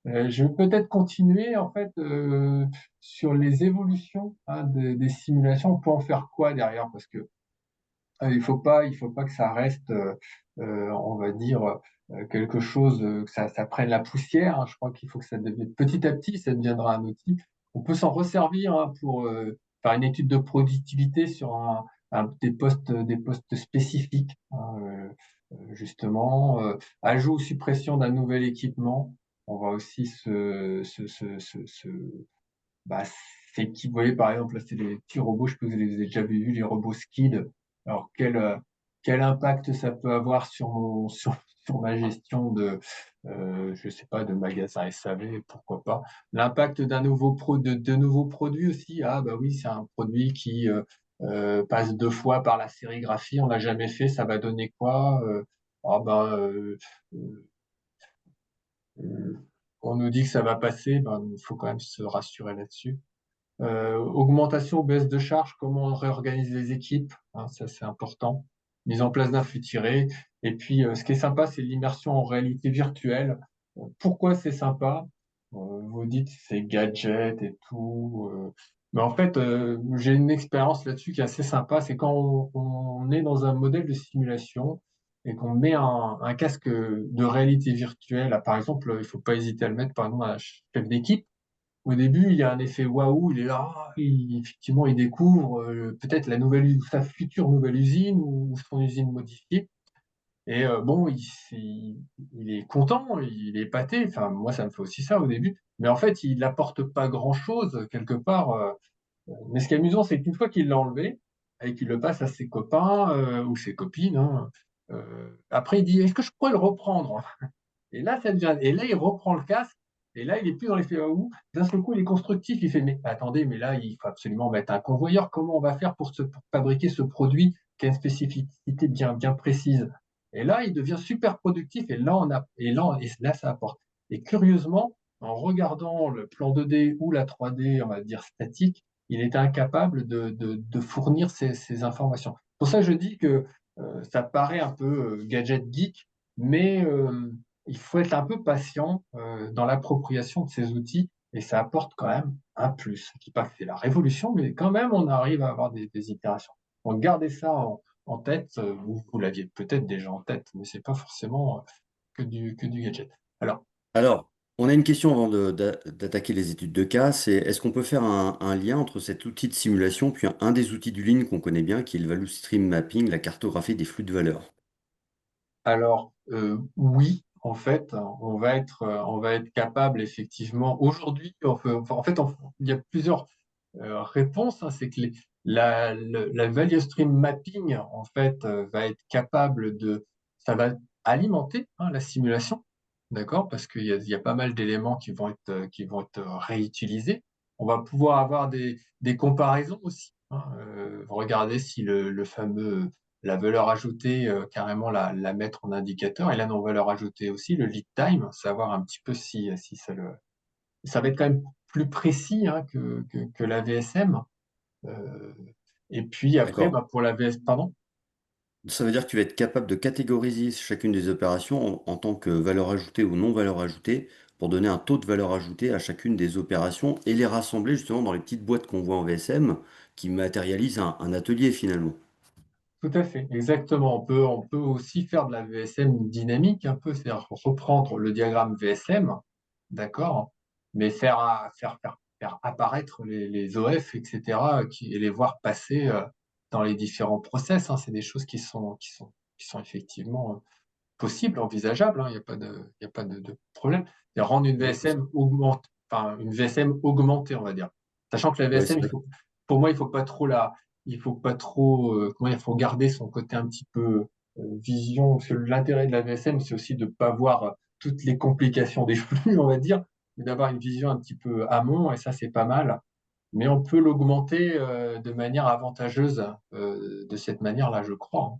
Je vais peut-être continuer en fait sur les évolutions hein, des simulations. On peut en faire quoi derrière? Parce que il faut pas que ça reste, on va dire, quelque chose, ça prenne la poussière. Hein. Je crois qu'il faut que ça devienne petit à petit, ça deviendra un outil. On peut s'en resservir hein, pour faire une étude de productivité sur des postes spécifiques, hein, justement, ajout ou suppression d'un nouvel équipement. On va aussi bah, vous voyez, par exemple, là, c'est des petits robots, je sais pas si vous les avez déjà vus, les robots Skid. Alors, quel impact ça peut avoir sur ma gestion je sais pas, de magasin SAV, pourquoi pas. L'impact de nouveaux produits aussi. Ah, bah oui, c'est un produit qui passe 2 fois par la sérigraphie, on l'a jamais fait, ça va donner quoi? Ah, ben, euh, on nous dit que ça va passer, ben, il faut quand même se rassurer là-dessus. Augmentation ou baisse de charge, comment on réorganise les équipes, hein, ça c'est important. Mise en place d'un flux tiré. Et puis, ce qui est sympa, c'est l'immersion en réalité virtuelle. Pourquoi c'est sympa? Vous dites c'est gadget et tout. Mais en fait, j'ai une expérience là-dessus qui est assez sympa. C'est quand on est dans un modèle de simulation et qu'on met un casque de réalité virtuelle. Par exemple, il faut pas hésiter à le mettre, par exemple, à un chef d'équipe au début, il y a un effet waouh, il est là, effectivement, il découvre peut-être sa future nouvelle usine ou son usine modifiée. Et bon, il est content, il est épaté. Enfin, moi, ça me fait aussi ça au début. Mais en fait, il n'apporte pas grand-chose quelque part. Mais ce qui est amusant, c'est qu'une fois qu'il l'a enlevé et qu'il le passe à ses copains ou ses copines, hein, après, il dit, est-ce que je pourrais le reprendre? Et là, et là, il reprend le casque, et là, il est plus dans l'effet waouh. D'un seul coup, il est constructif. Il fait, mais attendez, mais là, il faut absolument mettre un convoyeur. Comment on va faire pour fabriquer ce produit qui a une spécificité bien précise? Et là, il devient super productif, et là, ça apporte. Et curieusement, en regardant le plan 2D ou la 3D, on va dire statique, il était incapable de fournir ces informations. Pour ça, je dis que Ça paraît un peu gadget geek, mais il faut être un peu patient dans l'appropriation de ces outils et ça apporte quand même un plus. Je ne dis pas que c'est la révolution, mais quand même, on arrive à avoir des itérations. Donc, gardez ça en tête. Vous l'aviez peut-être déjà en tête, mais c'est pas forcément que du gadget. Alors, Alors, on a une question avant d'attaquer les études de cas, c'est est-ce qu'on peut faire un lien entre cet outil de simulation puis un des outils du Lean qu'on connaît bien, qui est le Value Stream Mapping, la cartographie des flux de valeur? Oui, en fait, on va être capable effectivement. Aujourd'hui, il y a plusieurs réponses, hein. C'est que la value stream mapping, en fait, va être capable ça va alimenter, hein, la simulation, d'accord? Parce il y a pas mal d'éléments qui vont être réutilisés. On va pouvoir avoir des comparaisons aussi, hein. Regardez si le fameux la valeur ajoutée, carrément la mettre en indicateur. Et là, nos valeurs ajoutées aussi, le lead time, savoir un petit peu si ça va être quand même plus précis, hein, que la VSM. Euh, et puis après, D'accord. bah, pour la VS, pardon. Ça veut dire que tu vas être capable de catégoriser chacune des opérations en tant que valeur ajoutée ou non valeur ajoutée pour donner un taux de valeur ajoutée à chacune des opérations et les rassembler justement dans les petites boîtes qu'on voit en VSM qui matérialisent un atelier finalement. Tout à fait, exactement. On peut aussi faire de la VSM dynamique, un peu, c'est-à-dire reprendre le diagramme VSM, d'accord, mais faire apparaître les OF, etc., et les voir passer dans les différents process, hein. C'est des choses qui sont effectivement possibles, envisageables, hein. Il n'y a pas il y a pas de problème. Et rendre une Ouais, VSM enfin, une VSM augmentée, on va dire. Sachant que la ouais, VSM, c'est vrai. pour moi, il faut pas trop, comment dire, il faut garder son côté un petit peu vision, parce que l'intérêt de la VSM, c'est aussi de ne pas voir toutes les complications des flux, on va dire, mais d'avoir une vision un petit peu amont, et ça, c'est pas mal. Mais on peut l'augmenter de manière avantageuse de cette manière-là, je crois, hein.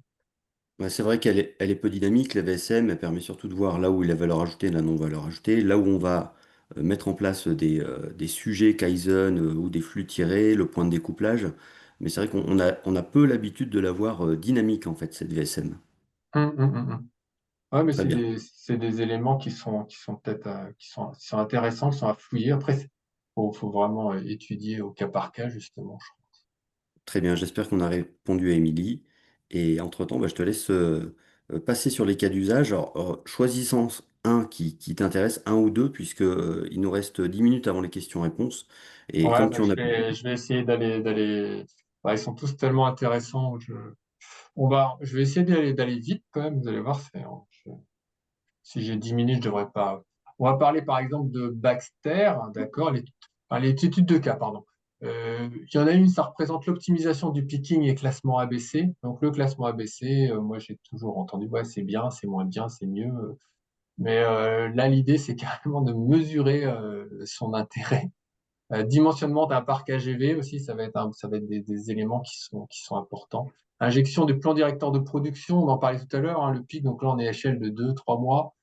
Ouais, c'est vrai elle est peu dynamique, la VSM, elle permet surtout de voir là où est la valeur ajoutée et la non-valeur ajoutée, là où on va mettre en place des sujets Kaizen ou des flux tirés, le point de découplage. Mais c'est vrai on a peu l'habitude de la voir dynamique en fait, cette VSM. Hum. Ouais, mais Très bien. c'est des éléments qui sont peut-être, qui sont intéressants, qui sont à fouiller. Après, faut vraiment étudier au cas par cas, justement. Très bien, j'espère qu'on a répondu à Émilie. Et entre-temps, bah, je te laisse passer sur les cas d'usage. Alors, choisissant un qui t'intéresse, un ou deux, puisque il nous reste 10 minutes avant les questions-réponses. Et Ouais, comme bah, tu en as... je vais essayer ouais, ils sont tous tellement intéressants. Je vais essayer d'aller vite quand même. Vous allez voir, si j'ai 10 minutes, je devrais pas. On va parler par exemple de Baxter, d'accord, enfin, les études de cas, pardon. Il y en a une, ça représente l'optimisation du picking et classement ABC. Donc le classement ABC, moi j'ai toujours entendu, ouais, c'est bien, c'est moins bien, c'est mieux. Mais là, l'idée, c'est carrément de mesurer son intérêt. Dimensionnement d'un parc AGV aussi, ça va être des éléments qui sont importants. Injection des plans directeurs de production, on en parlait tout à l'heure, hein, le pic, donc là on est à échelle de 2, 3 mois.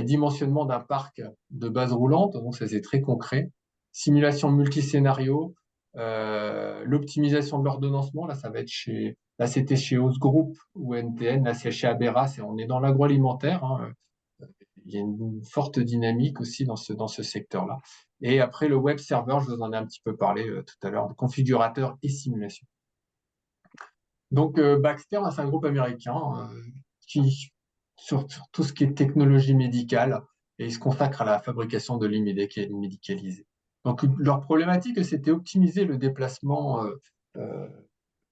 Dimensionnement d'un parc de base roulante, donc ça c'est très concret. Simulation multiscénario, l'optimisation de l'ordonnancement, là ça va être là c'était chez Ose Group ou NTN, là c'est chez Aberas, et on est dans l'agroalimentaire, hein. Il y a une forte dynamique aussi dans ce secteur-là. Et après, le web server, je vous en ai un petit peu parlé tout à l'heure, de configurateur et simulation. Donc, Baxter, c'est un groupe américain qui, sur tout ce qui est technologie médicale, et il se consacre à la fabrication de lits médicalisés. Donc, leur problématique, c'était optimiser le déplacement, euh,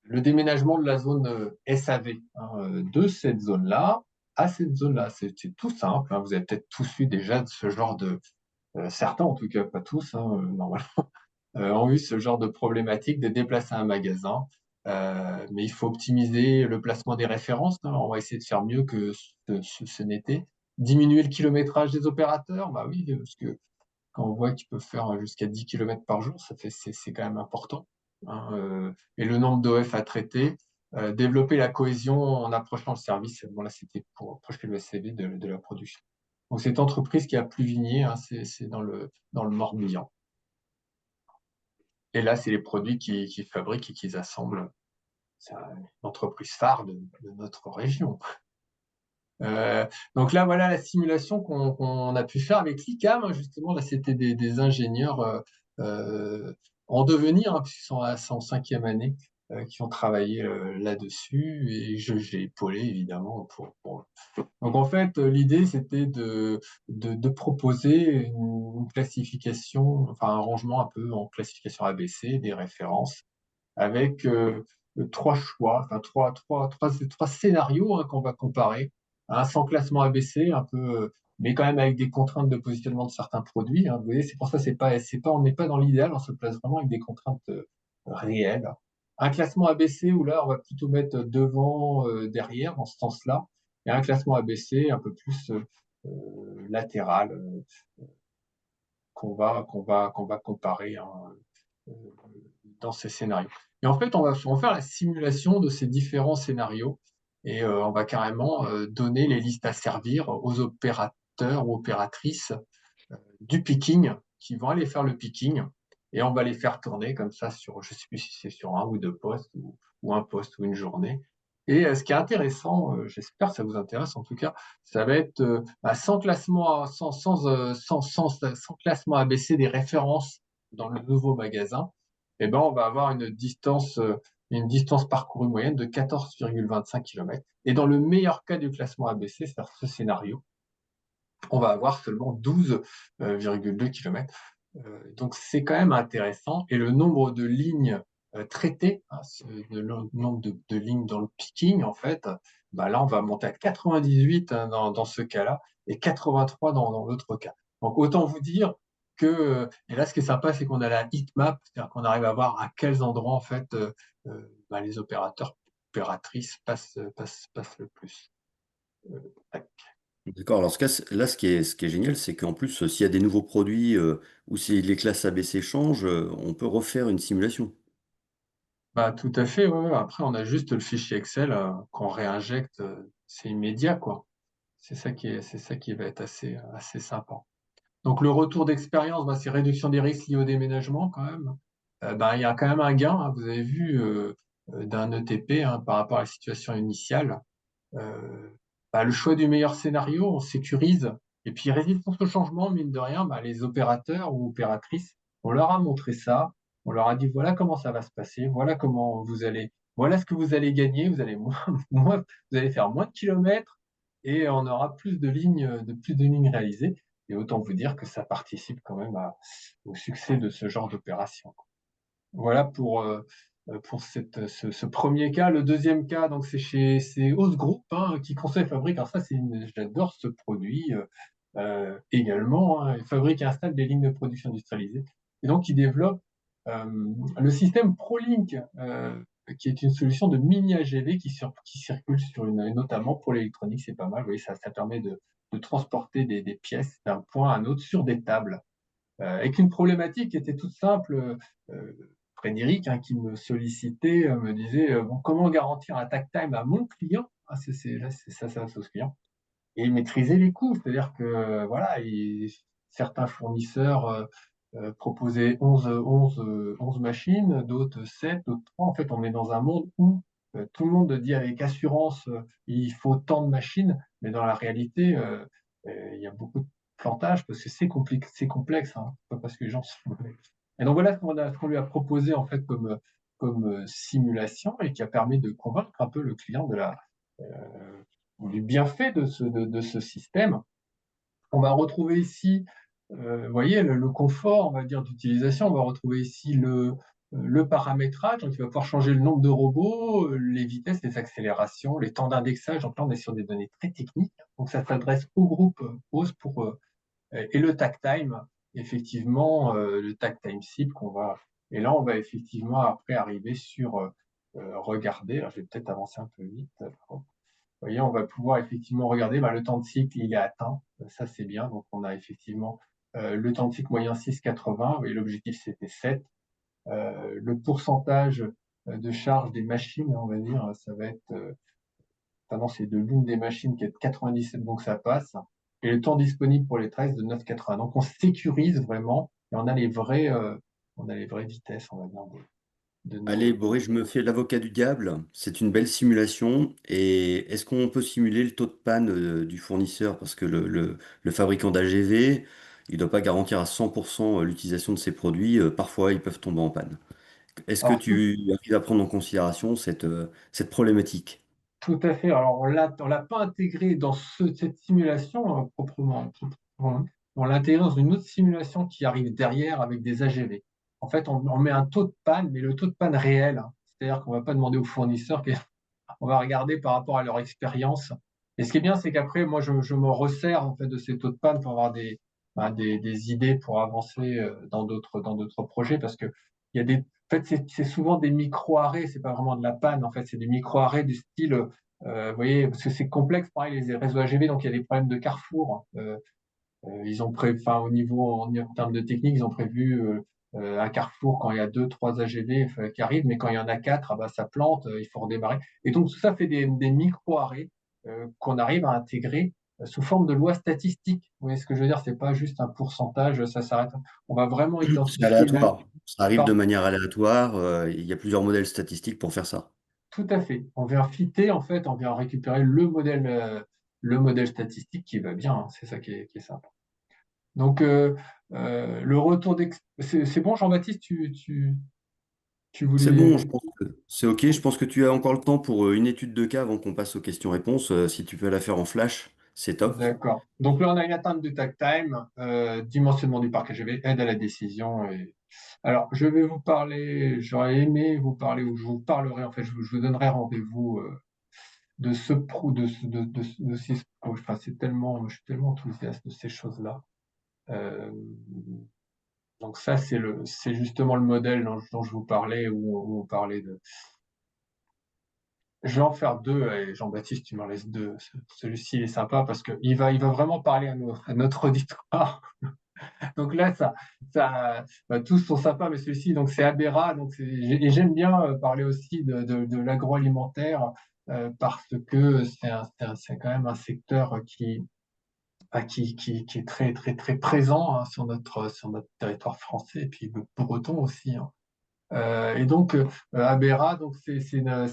le déménagement de la zone SAV, hein, de cette zone-là à cette zone-là. C'est tout simple, hein. Vous avez peut-être tous eu déjà de ce genre certains en tout cas, pas tous, hein, normalement, ont eu ce genre de problématique de déplacer un magasin. Mais il faut optimiser le placement des références, hein. On va essayer de faire mieux que ce n'était. Diminuer le kilométrage des opérateurs, bah oui, parce que quand on voit qu'ils peuvent faire jusqu'à 10 km par jour, c'est quand même important, hein. Et le nombre d'OF à traiter, développer la cohésion en approchant le service. Bon, là, c'était pour approcher le SCV de la production. Donc, cette entreprise qui a Pluvigné, hein, c'est dans le Morbihan. Et là, c'est les produits qu'ils fabriquent et qu'ils assemblent. une entreprise phare de notre région. Donc là, voilà la simulation qu'on a pu faire avec l'ICAM, hein, justement. Là, c'était des ingénieurs en devenir, hein, puisqu'ils sont en 5e année, qui ont travaillé là-dessus, et j'ai épaulé, évidemment, Donc, en fait, l'idée, c'était de proposer une classification, enfin, un rangement un peu en classification ABC, des références, avec 3 choix, enfin, trois scénarios, hein, qu'on va comparer. Sans classement ABC, un peu, mais quand même avec des contraintes de positionnement de certains produits, hein. Vous voyez, c'est pour ça, on n'est pas dans l'idéal, on se place vraiment avec des contraintes réelles. Un classement ABC où là, on va plutôt mettre devant, derrière, dans ce sens-là, et un classement ABC un peu plus latéral, qu'on va comparer, hein, euh, dans ces scénarios. Et en fait, on va faire la simulation de ces différents scénarios, et on va carrément donner les listes à servir aux opérateurs ou opératrices du picking, qui vont aller faire le picking, et on va les faire tourner comme ça sur, je ne sais plus si c'est sur 1 ou 2 postes, ou un poste ou une journée. Et ce qui est intéressant, j'espère que ça vous intéresse en tout cas, ça va être sans classement, sans classement ABC des références dans le nouveau magasin. Eh ben, on va avoir une distance parcourue moyenne de 14,25 km. Et dans le meilleur cas du classement ABC, c'est-à-dire ce scénario, on va avoir seulement 12,2 km. Donc c'est quand même intéressant. Et le nombre de lignes traitées, hein, le nombre de lignes dans le picking, en fait, bah là, on va monter à 98, hein, dans ce cas-là, et 83 dans l'autre cas. Donc autant vous dire que, et là, ce qui est sympa, c'est qu'on a la heat map, c'est-à-dire qu'on arrive à voir à quels endroits, en fait, les opératrices passent le plus. Tac. D'accord. Alors, là, ce qui est génial, c'est qu'en plus, s'il y a des nouveaux produits ou si les classes ABC changent, on peut refaire une simulation. Bah, tout à fait, ouais, ouais. Après, on a juste le fichier Excel qu'on réinjecte, c'est immédiat, quoi. C'est ça qui va être assez sympa. Donc, le retour d'expérience, bah, c'est réduction des risques liés au déménagement, quand même. Bah, il y a quand même un gain, hein, vous avez vu, d'un ETP, hein, par rapport à la situation initiale. Euh, le choix du meilleur scénario, on sécurise. Et puis, résistance au changement, mine de rien, bah, les opérateurs ou opératrices, on leur a montré ça. On leur a dit, voilà comment ça va se passer, voilà ce que vous allez gagner, vous allez vous allez faire moins de kilomètres, et on aura plus de lignes réalisées. Et autant vous dire que ça participe quand même au succès de ce genre d'opération. Voilà pour ce premier cas. Le deuxième cas, donc c'est Ose Group, hein, qui conçoit et fabrique. Alors ça, j'adore ce produit également, hein. Il fabrique et installe des lignes de production industrialisées. Et donc, il développe le système ProLink, qui est une solution de mini AGV qui circule notamment pour l'électronique. C'est pas mal. Vous voyez, ça permet de transporter des pièces d'un point à un autre sur des tables, avec une problématique qui était toute simple. Frédéric, hein, qui me sollicitait, me disait bon, comment garantir un takt time à mon client. Là, c'est ça s'adresse au client, et maîtriser les coûts. C'est-à-dire que voilà, certains fournisseurs proposaient 11 machines, d'autres 7, d'autres 3. En fait, on est dans un monde où tout le monde dit avec assurance il faut tant de machines, mais dans la réalité, il y a beaucoup de plantage parce que c'est complexe, hein. Pas parce que les gens se font. Et donc voilà ce qu'on lui a proposé en fait comme simulation, et qui a permis de convaincre un peu le client du bienfait de ce système. On va retrouver ici, vous voyez, le confort, on va dire, d'utilisation. On va retrouver ici le paramétrage. Donc, il va pouvoir changer le nombre de robots, les vitesses, les accélérations, les temps d'indexage. Donc là, on est sur des données très techniques. Donc, ça s'adresse au groupe OSE et le takt time, effectivement, le takt time cible qu'on va. Et là, on va effectivement après arriver sur regarder. Alors, je vais peut-être avancer un peu vite. Vous voyez, on va pouvoir effectivement regarder, le temps de cycle, il est atteint. Ça, c'est bien. Donc, on a effectivement le temps de cycle moyen 6,80, et l'objectif, c'était 7. Le pourcentage de charge des machines, on va dire, ça va être, pardon, c'est de l'une des machines qui est de 97, donc ça passe. Et le temps disponible pour les 13 de 9,80. Donc, on sécurise vraiment, et on a les vraies vitesses, on va dire, de Allez, nos... Boris, je me fais l'avocat du diable. C'est une belle simulation. Et est-ce qu'on peut simuler le taux de panne du fournisseur? Parce que le fabricant d'AGV, il ne doit pas garantir à 100% l'utilisation de ses produits. Parfois, ils peuvent tomber en panne. Est-ce que Alors, tu arrives à prendre en considération cette problématique? tout à fait. Alors, on l'a pas intégré dans cette simulation proprement. On l'a intégré dans une autre simulation qui arrive derrière avec des AGV. En fait, on met un taux de panne, mais le taux de panne réel, hein. C'est-à-dire qu'on ne va pas demander aux fournisseurs, on va regarder par rapport à leur expérience. Et ce qui est bien, c'est qu'après, moi, je me resserre en fait de ces taux de panne pour avoir des idées pour avancer dans d'autres projets, parce que il y a des, en fait, c'est souvent des micro-arrêts, c'est pas vraiment de la panne, en fait, c'est des micro-arrêts du style, vous voyez, parce que c'est complexe, pareil, les réseaux AGV, donc il y a des problèmes de carrefour. Ils ont prévu, enfin, en termes de technique, ils ont prévu un carrefour quand il y a deux, trois AGV qui arrivent, mais quand il y en a quatre, ah bah, ça plante, il faut redémarrer. Et donc, tout ça fait des micro-arrêts qu'on arrive à intégrer sous forme de loi statistique. Vous voyez ce que je veux dire? C'est pas juste un pourcentage, ça s'arrête. On va vraiment C'est identifier aléatoire. Ça arrive de par- manière aléatoire. Il y a plusieurs modèles statistiques pour faire ça. tout à fait. On vient fitter, en fait, on vient récupérer le modèle statistique qui va bien, hein. C'est ça qui est sympa. Donc, le retour c'est bon, Jean-Baptiste, tu C'est bon, je voulais. pense que c'est OK. Je pense que tu as encore le temps pour une étude de cas avant qu'on passe aux questions-réponses. Si tu peux la faire en flash, c'est top. D'accord. Donc là, on a une atteinte de takt time, dimensionnement du parc AGV, aide à la décision. Alors, je vais vous parler, j'aurais aimé vous parler, ou je vous parlerai, en fait, je vous donnerai rendez-vous de ce pro, de ces, enfin, je suis tellement enthousiaste de ces choses-là. Euh, donc ça, c'est justement le modèle dont je vous parlais, où on parlait de. Je vais en faire deux, et Jean-Baptiste, tu m'en laisses deux. Celui-ci, il est sympa parce qu'il va vraiment parler à notre auditoire. Donc là, tous sont sympas, mais celui-ci, donc c'est Abera. Et j'aime bien parler aussi de l'agroalimentaire parce que c'est quand même un secteur qui est très, très, très présent, hein, sur notre territoire français et puis breton aussi, hein. Et donc, Abera, donc c'est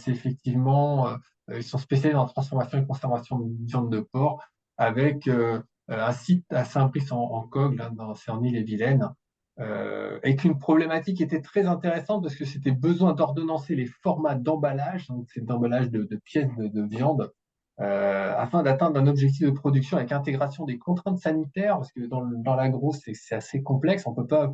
effectivement, ils sont spécialisés dans la transformation et conservation de viande de porc avec un site à Saint-Brice en Cogle, hein, c'est en Ille-et-Vilaine, et qu'une problématique était très intéressante parce que c'était besoin d'ordonnancer les formats d'emballage, donc c'est d'emballage de pièces de viande, afin d'atteindre un objectif de production avec intégration des contraintes sanitaires, parce que dans l'agro, c'est assez complexe, on peut pas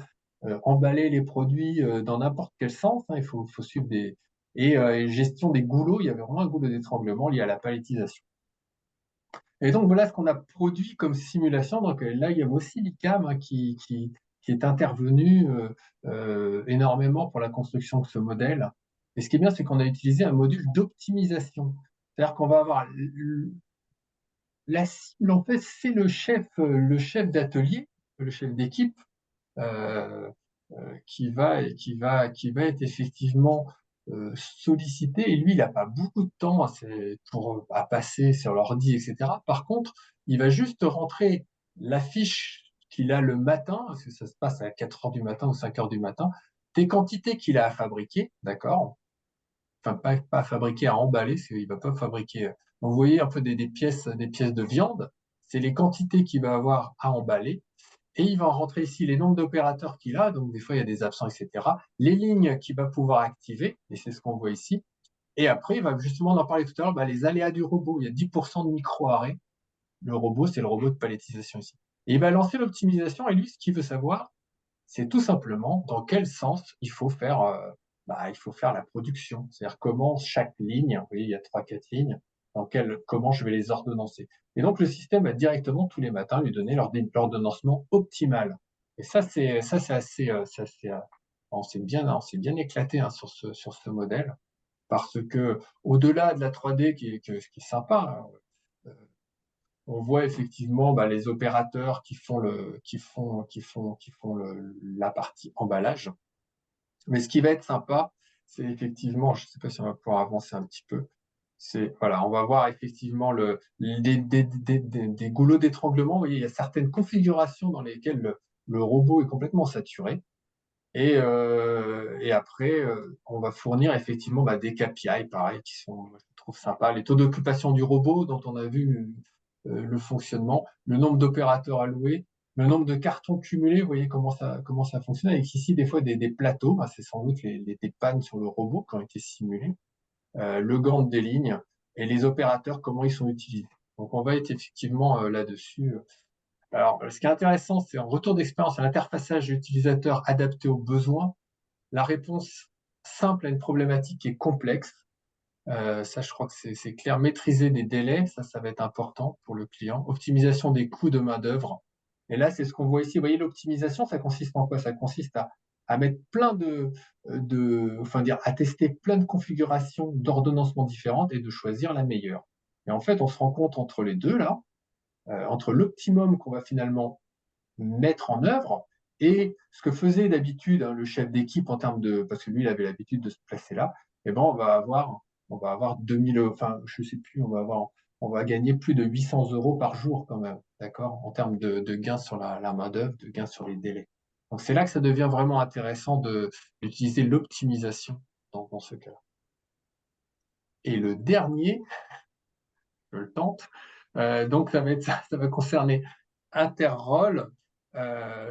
emballer les produits dans n'importe quel sens, hein, il faut suivre des. Et gestion des goulots, il y avait vraiment un goulot d'étranglement lié à la palettisation. Et donc voilà ce qu'on a produit comme simulation. Donc là, il y a aussi l'ICAM, hein, qui est intervenu énormément pour la construction de ce modèle. Et ce qui est bien, c'est qu'on a utilisé un module d'optimisation. C'est-à-dire qu'on va avoir la cible, en fait, c'est le chef d'atelier, le chef d'équipe, euh, qui va être effectivement sollicité. Et lui, il n'a pas beaucoup de temps à passer sur l'ordi, etc. Par contre, il va juste rentrer la fiche qu'il a le matin, parce que ça se passe à 4 heures du matin ou 5 heures du matin, des quantités qu'il a à fabriquer, d'accord? Enfin, pas à fabriquer, à emballer, parce qu'il ne va pas fabriquer. Donc, vous voyez un peu des pièces de viande, c'est les quantités qu'il va avoir à emballer. Et il va rentrer ici les nombres d'opérateurs qu'il a, donc des fois il y a des absents, etc. Les lignes qu'il va pouvoir activer, et c'est ce qu'on voit ici. Et après, il va justement, on en parlait tout à l'heure, les aléas du robot. Il y a 10% de micro-arrêts. Le robot, c'est le robot de palettisation ici. Et il va lancer l'optimisation, et lui, ce qu'il veut savoir, c'est tout simplement dans quel sens il faut faire la production. C'est-à-dire comment chaque ligne, vous voyez, il y a 3, 4 lignes, comment je vais les ordonnancer. Et donc, le système va directement tous les matins lui donner l'ordonnancement optimal. Et ça, c'est assez, on s'est bien éclaté, hein, sur ce modèle, parce que au-delà de la 3D qui est sympa, hein, on voit effectivement les opérateurs qui font la partie emballage. Mais ce qui va être sympa, c'est effectivement, je ne sais pas si on va pouvoir avancer un petit peu, voilà, on va voir effectivement des goulots d'étranglement. Vous voyez, il y a certaines configurations dans lesquelles le robot est complètement saturé. Et après, on va fournir effectivement des KPI, pareil, qui sont, je trouve sympas. Les taux d'occupation du robot, dont on a vu le fonctionnement, le nombre d'opérateurs alloués, le nombre de cartons cumulés, vous voyez comment ça fonctionne, avec ici des fois des plateaux, c'est sans doute des pannes sur le robot qui ont été simulées, le Gantt des lignes, et les opérateurs, comment ils sont utilisés. Donc on va être effectivement là-dessus. Alors, ce qui est intéressant, c'est en retour d'expérience, à l'interfaçage utilisateur adapté aux besoins, la réponse simple à une problématique qui est complexe. Ça, je crois que c'est clair. Maîtriser des délais, ça va être important pour le client. Optimisation des coûts de main-d'œuvre. Et là, c'est ce qu'on voit ici. Vous voyez, l'optimisation, ça consiste en quoi? Ça consiste à mettre plein à tester plein de configurations d'ordonnancement différentes et de choisir la meilleure. Et en fait, on se rend compte entre les deux, là, entre l'optimum qu'on va finalement mettre en œuvre et ce que faisait d'habitude le chef d'équipe en termes de, parce que lui, il avait l'habitude de se placer là, et ben on va avoir 2000, enfin, je sais plus, on va gagner plus de 800 € par jour quand même, d'accord, en termes de gains sur la main-d'œuvre, de gains sur les délais. Donc c'est là que ça devient vraiment intéressant d'utiliser l'optimisation dans ce cas-là. Et le dernier, je le tente, donc ça va concerner Interroll.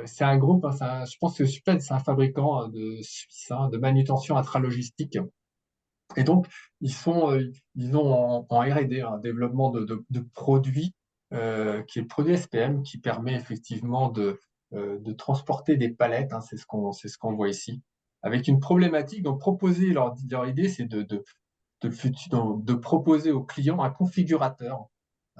C'est un groupe, je pense que Supped, c'est un fabricant de Suisse, de manutention intralogistique. Et donc, ils ont en R&D un développement de produits qui est le produit SPM, qui permet effectivement de transporter des palettes, c'est ce qu'on voit ici, avec une problématique. Donc, leur idée, c'est de proposer au client un configurateur,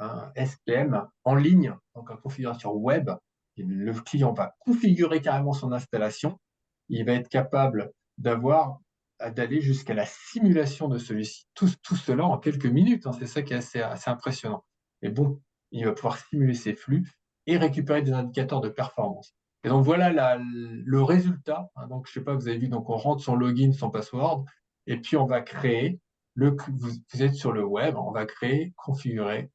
un SPM en ligne, donc un configurateur web. Et le client va configurer carrément son installation. Il va être capable d'aller jusqu'à la simulation de celui-ci. Tout cela en quelques minutes. C'est ça qui est assez impressionnant. Et bon, il va pouvoir simuler ses flux et récupérer des indicateurs de performance. Et donc voilà le résultat. Donc je sais pas, vous avez vu, donc on rentre son login, son password, et puis on va créer vous êtes sur le web, on va créer, configurer.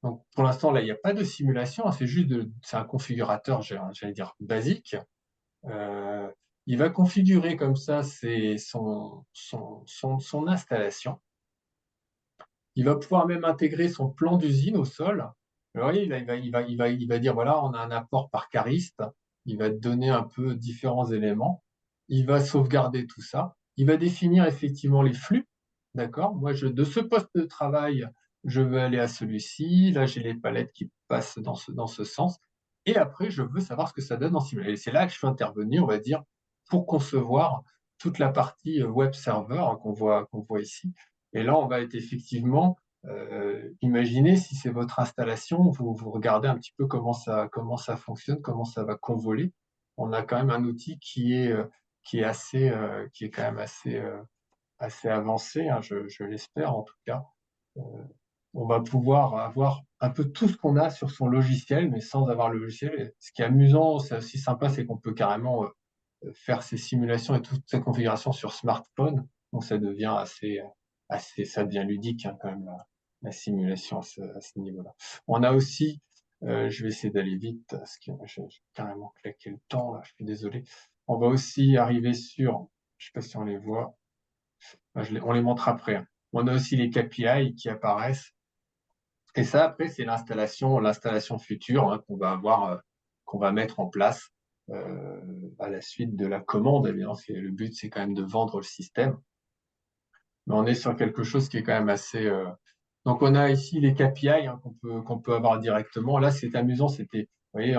Donc pour l'instant là, il n'y a pas de simulation, c'est un configurateur, j'allais dire basique. Euh, il va configurer comme ça son installation. Il va pouvoir même intégrer son plan d'usine au sol. Vous voyez, il va dire voilà, on a un apport par cariste. Il va donner un peu différents éléments. Il va sauvegarder tout ça. Il va définir effectivement les flux. D'accord? Moi, de ce poste de travail, je veux aller à celui-ci. Là, j'ai les palettes qui passent dans ce sens. Et après, je veux savoir ce que ça donne en simulation. Et c'est là que je suis intervenu, on va dire, pour concevoir toute la partie web server qu'on voit ici. Et là, on va être effectivement, imaginez si c'est votre installation, vous regardez un petit peu comment ça fonctionne, comment ça va convoler. On a quand même un outil qui est quand même assez avancé, je l'espère en tout cas. Euh, on va pouvoir avoir un peu tout ce qu'on a sur son logiciel, mais sans avoir le logiciel. Et ce qui est amusant, c'est aussi sympa, c'est qu'on peut carrément faire ces simulations et toute cette configuration sur smartphone. Donc ça devient ça devient ludique quand même la simulation à ce niveau-là. On a aussi, je vais essayer d'aller vite parce que j'ai carrément claqué le temps là, je suis désolé. On va aussi arriver sur, je sais pas si on les voit, on les montre après. On a aussi les KPI qui apparaissent. Et ça, après, c'est l'installation future qu'on va mettre en place à la suite de la commande. Évidemment, le but, c'est quand même de vendre le système. Mais on est sur quelque chose qui est quand même assez. Donc, on a ici les KPI qu'on peut avoir directement. Là, c'est amusant. Vous voyez,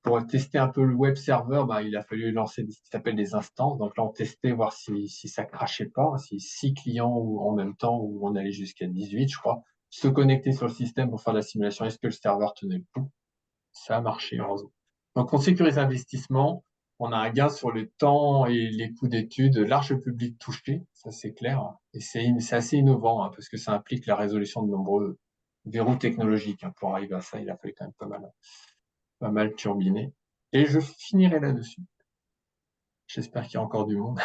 pour tester un peu le web server, il a fallu lancer ce qui s'appelle des instances. Donc là, on testait voir si ça crachait pas, si 6 clients en même temps, ou on allait jusqu'à 18, je crois, se connecter sur le système pour faire la simulation. Est-ce que le serveur tenait le coup? Ça a marché, heureusement. Donc, on sécurise l'investissement. On a un gain sur le temps et les coûts d'études, large public touché, ça c'est clair. Et c'est assez innovant parce que ça implique la résolution de nombreux verrous technologiques. Pour arriver à ça, il a fallu quand même pas mal turbiner. Et je finirai là-dessus. J'espère qu'il y a encore du monde.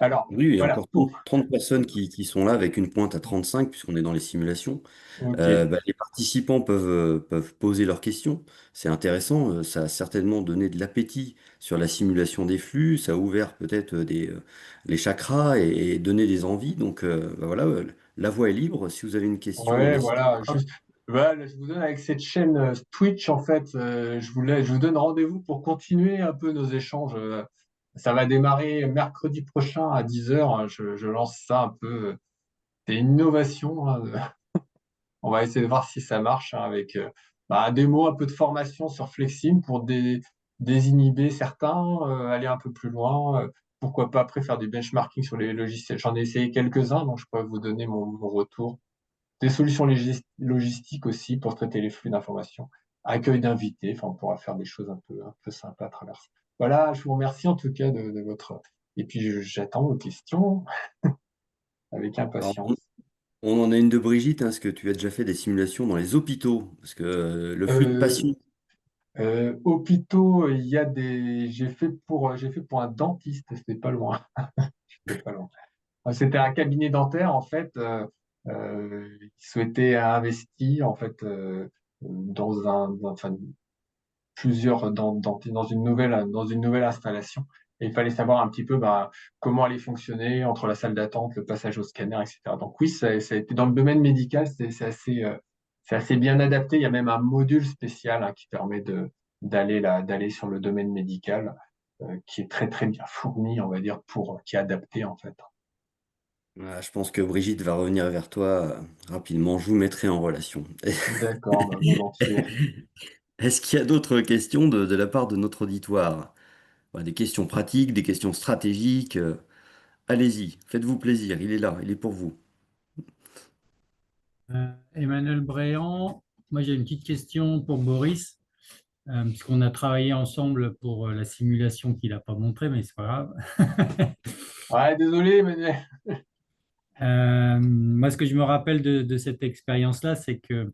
Alors, Oui, il y a voilà, encore 30 personnes qui sont là avec une pointe à 35 puisqu'on est dans les simulations. ok. Les participants peuvent poser leurs questions. C'est intéressant. Ça a certainement donné de l'appétit sur la simulation des flux. Ça a ouvert peut-être les chakras et donné des envies. Donc voilà, la voie est libre. Si vous avez une question, Ouais, n'hésitez voilà, pas. juste, voilà, je vous donne avec cette chaîne Twitch, en fait, je vous donne rendez-vous pour continuer un peu nos échanges. Ça va démarrer mercredi prochain à 10 heures, hein. Je lance ça un peu. C'est une innovation, hein. On va essayer de voir si ça marche, hein, avec des mots, un peu de formation sur Flexim pour désinhiber certains, aller un peu plus loin. Pourquoi pas après faire du benchmarking sur les logiciels. J'en ai essayé quelques-uns, donc je pourrais vous donner mon retour. Des solutions logistiques aussi pour traiter les flux d'informations. Accueil d'invités, enfin, on pourra faire des choses un peu sympas à travers ça. Voilà, je vous remercie en tout cas de votre. Et puis j'attends vos questions avec Alors, impatience. on en a une de Brigitte. Est-ce que tu as déjà fait des simulations dans les hôpitaux? Parce que le flux de Euh, patients. Hôpitaux, il y a des. J'ai fait pour un dentiste, c'était pas loin. C'était pas loin. C'était un cabinet dentaire en fait. Qui souhaitait investir en fait enfin, plusieurs dans une nouvelle installation. Et il fallait savoir un petit peu comment allait fonctionner entre la salle d'attente, le passage au scanner, etc. Donc oui, ça a été dans le domaine médical, c'est assez bien adapté. Il y a même un module spécial, hein, qui permet d'aller sur le domaine médical, qui est très très bien fourni, on va dire, qui est adapté en fait. Je pense que Brigitte va revenir vers toi rapidement. Je vous mettrai en relation. D'accord, volontiers. Est-ce qu'il y a d'autres questions de la part de notre auditoire? Des questions pratiques, des questions stratégiques. Allez-y, faites-vous plaisir. Il est là, il est pour vous. Emmanuel Bréant, moi j'ai une petite question pour Boris, puisqu'on a travaillé ensemble pour la simulation qu'il n'a pas montrée, mais c'est pas grave. Ouais, désolé, mais Moi, ce que je me rappelle de cette expérience-là, c'est que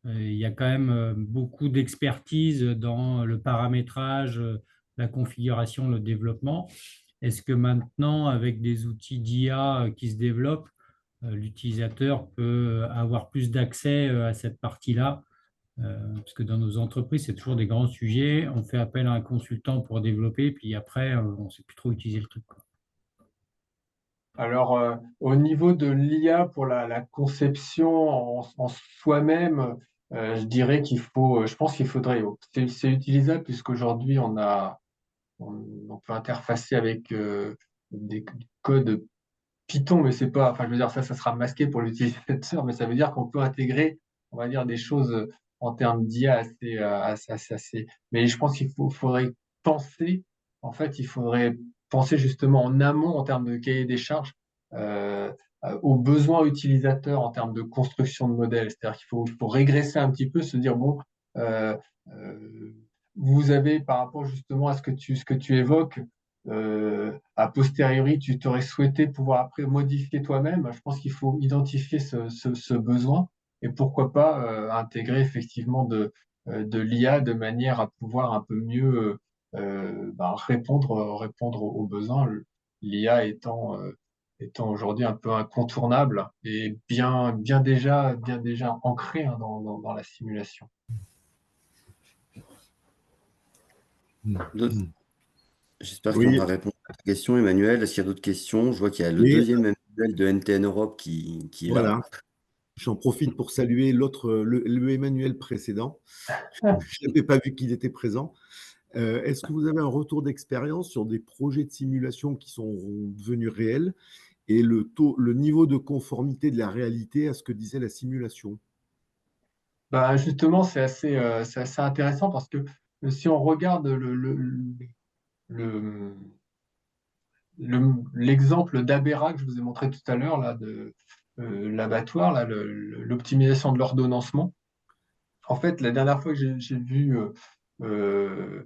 il y a quand même beaucoup d'expertise dans le paramétrage, la configuration, le développement. Est-ce que maintenant, avec des outils d'IA qui se développent, l'utilisateur peut avoir plus d'accès à cette partie-là? Parce que dans nos entreprises, c'est toujours des grands sujets. On fait appel à un consultant pour développer, puis après, on ne sait plus trop utiliser le truc, quoi. alors, au niveau de l'IA pour la conception en soi-même, je pense qu'il faudrait, c'est utilisable puisqu'aujourd'hui on peut interfacer avec des codes Python, mais c'est pas, enfin, je veux dire, ça sera masqué pour l'utilisateur, mais ça veut dire qu'on peut intégrer, on va dire, des choses en termes d'IA assez. Mais je pense faudrait penser, en fait, il faudrait penser justement en amont en termes de cahier des charges, euh, aux besoins utilisateurs en termes de construction de modèles. C'est-à-dire qu'il faut régresser un petit peu, se dire, bon, euh, euh, vous avez par rapport justement à ce que tu évoques, a posteriori, tu t'aurais souhaité pouvoir après modifier toi-même. Je pense qu'il faut identifier ce besoin et pourquoi pas intégrer effectivement de l'IA de manière à pouvoir un peu mieux répondre aux besoins. L'IA étant aujourd'hui un peu incontournable et bien déjà ancré, hein, dans la simulation. D'autres- J'espère qu'on Oui, a répondu à ta question, Emmanuel. Est-ce qu'il y a d'autres questions? Je vois qu'il y a le oui, deuxième Emmanuel de NTN Europe qui est là. voilà. J'en profite pour saluer le Emmanuel précédent. Je n'avais pas vu qu'il était présent. Est-ce que vous avez un retour d'expérience sur des projets de simulation qui sont devenus réels et le niveau de conformité de la réalité à ce que disait la simulation? Justement, c'est assez intéressant parce que si on regarde le- l'exemple d'Abera que je vous ai montré tout à l'heure, là, de l'abattoir, là, l'optimisation de l'ordonnancement. En fait, la dernière fois que j'ai vu, euh, euh,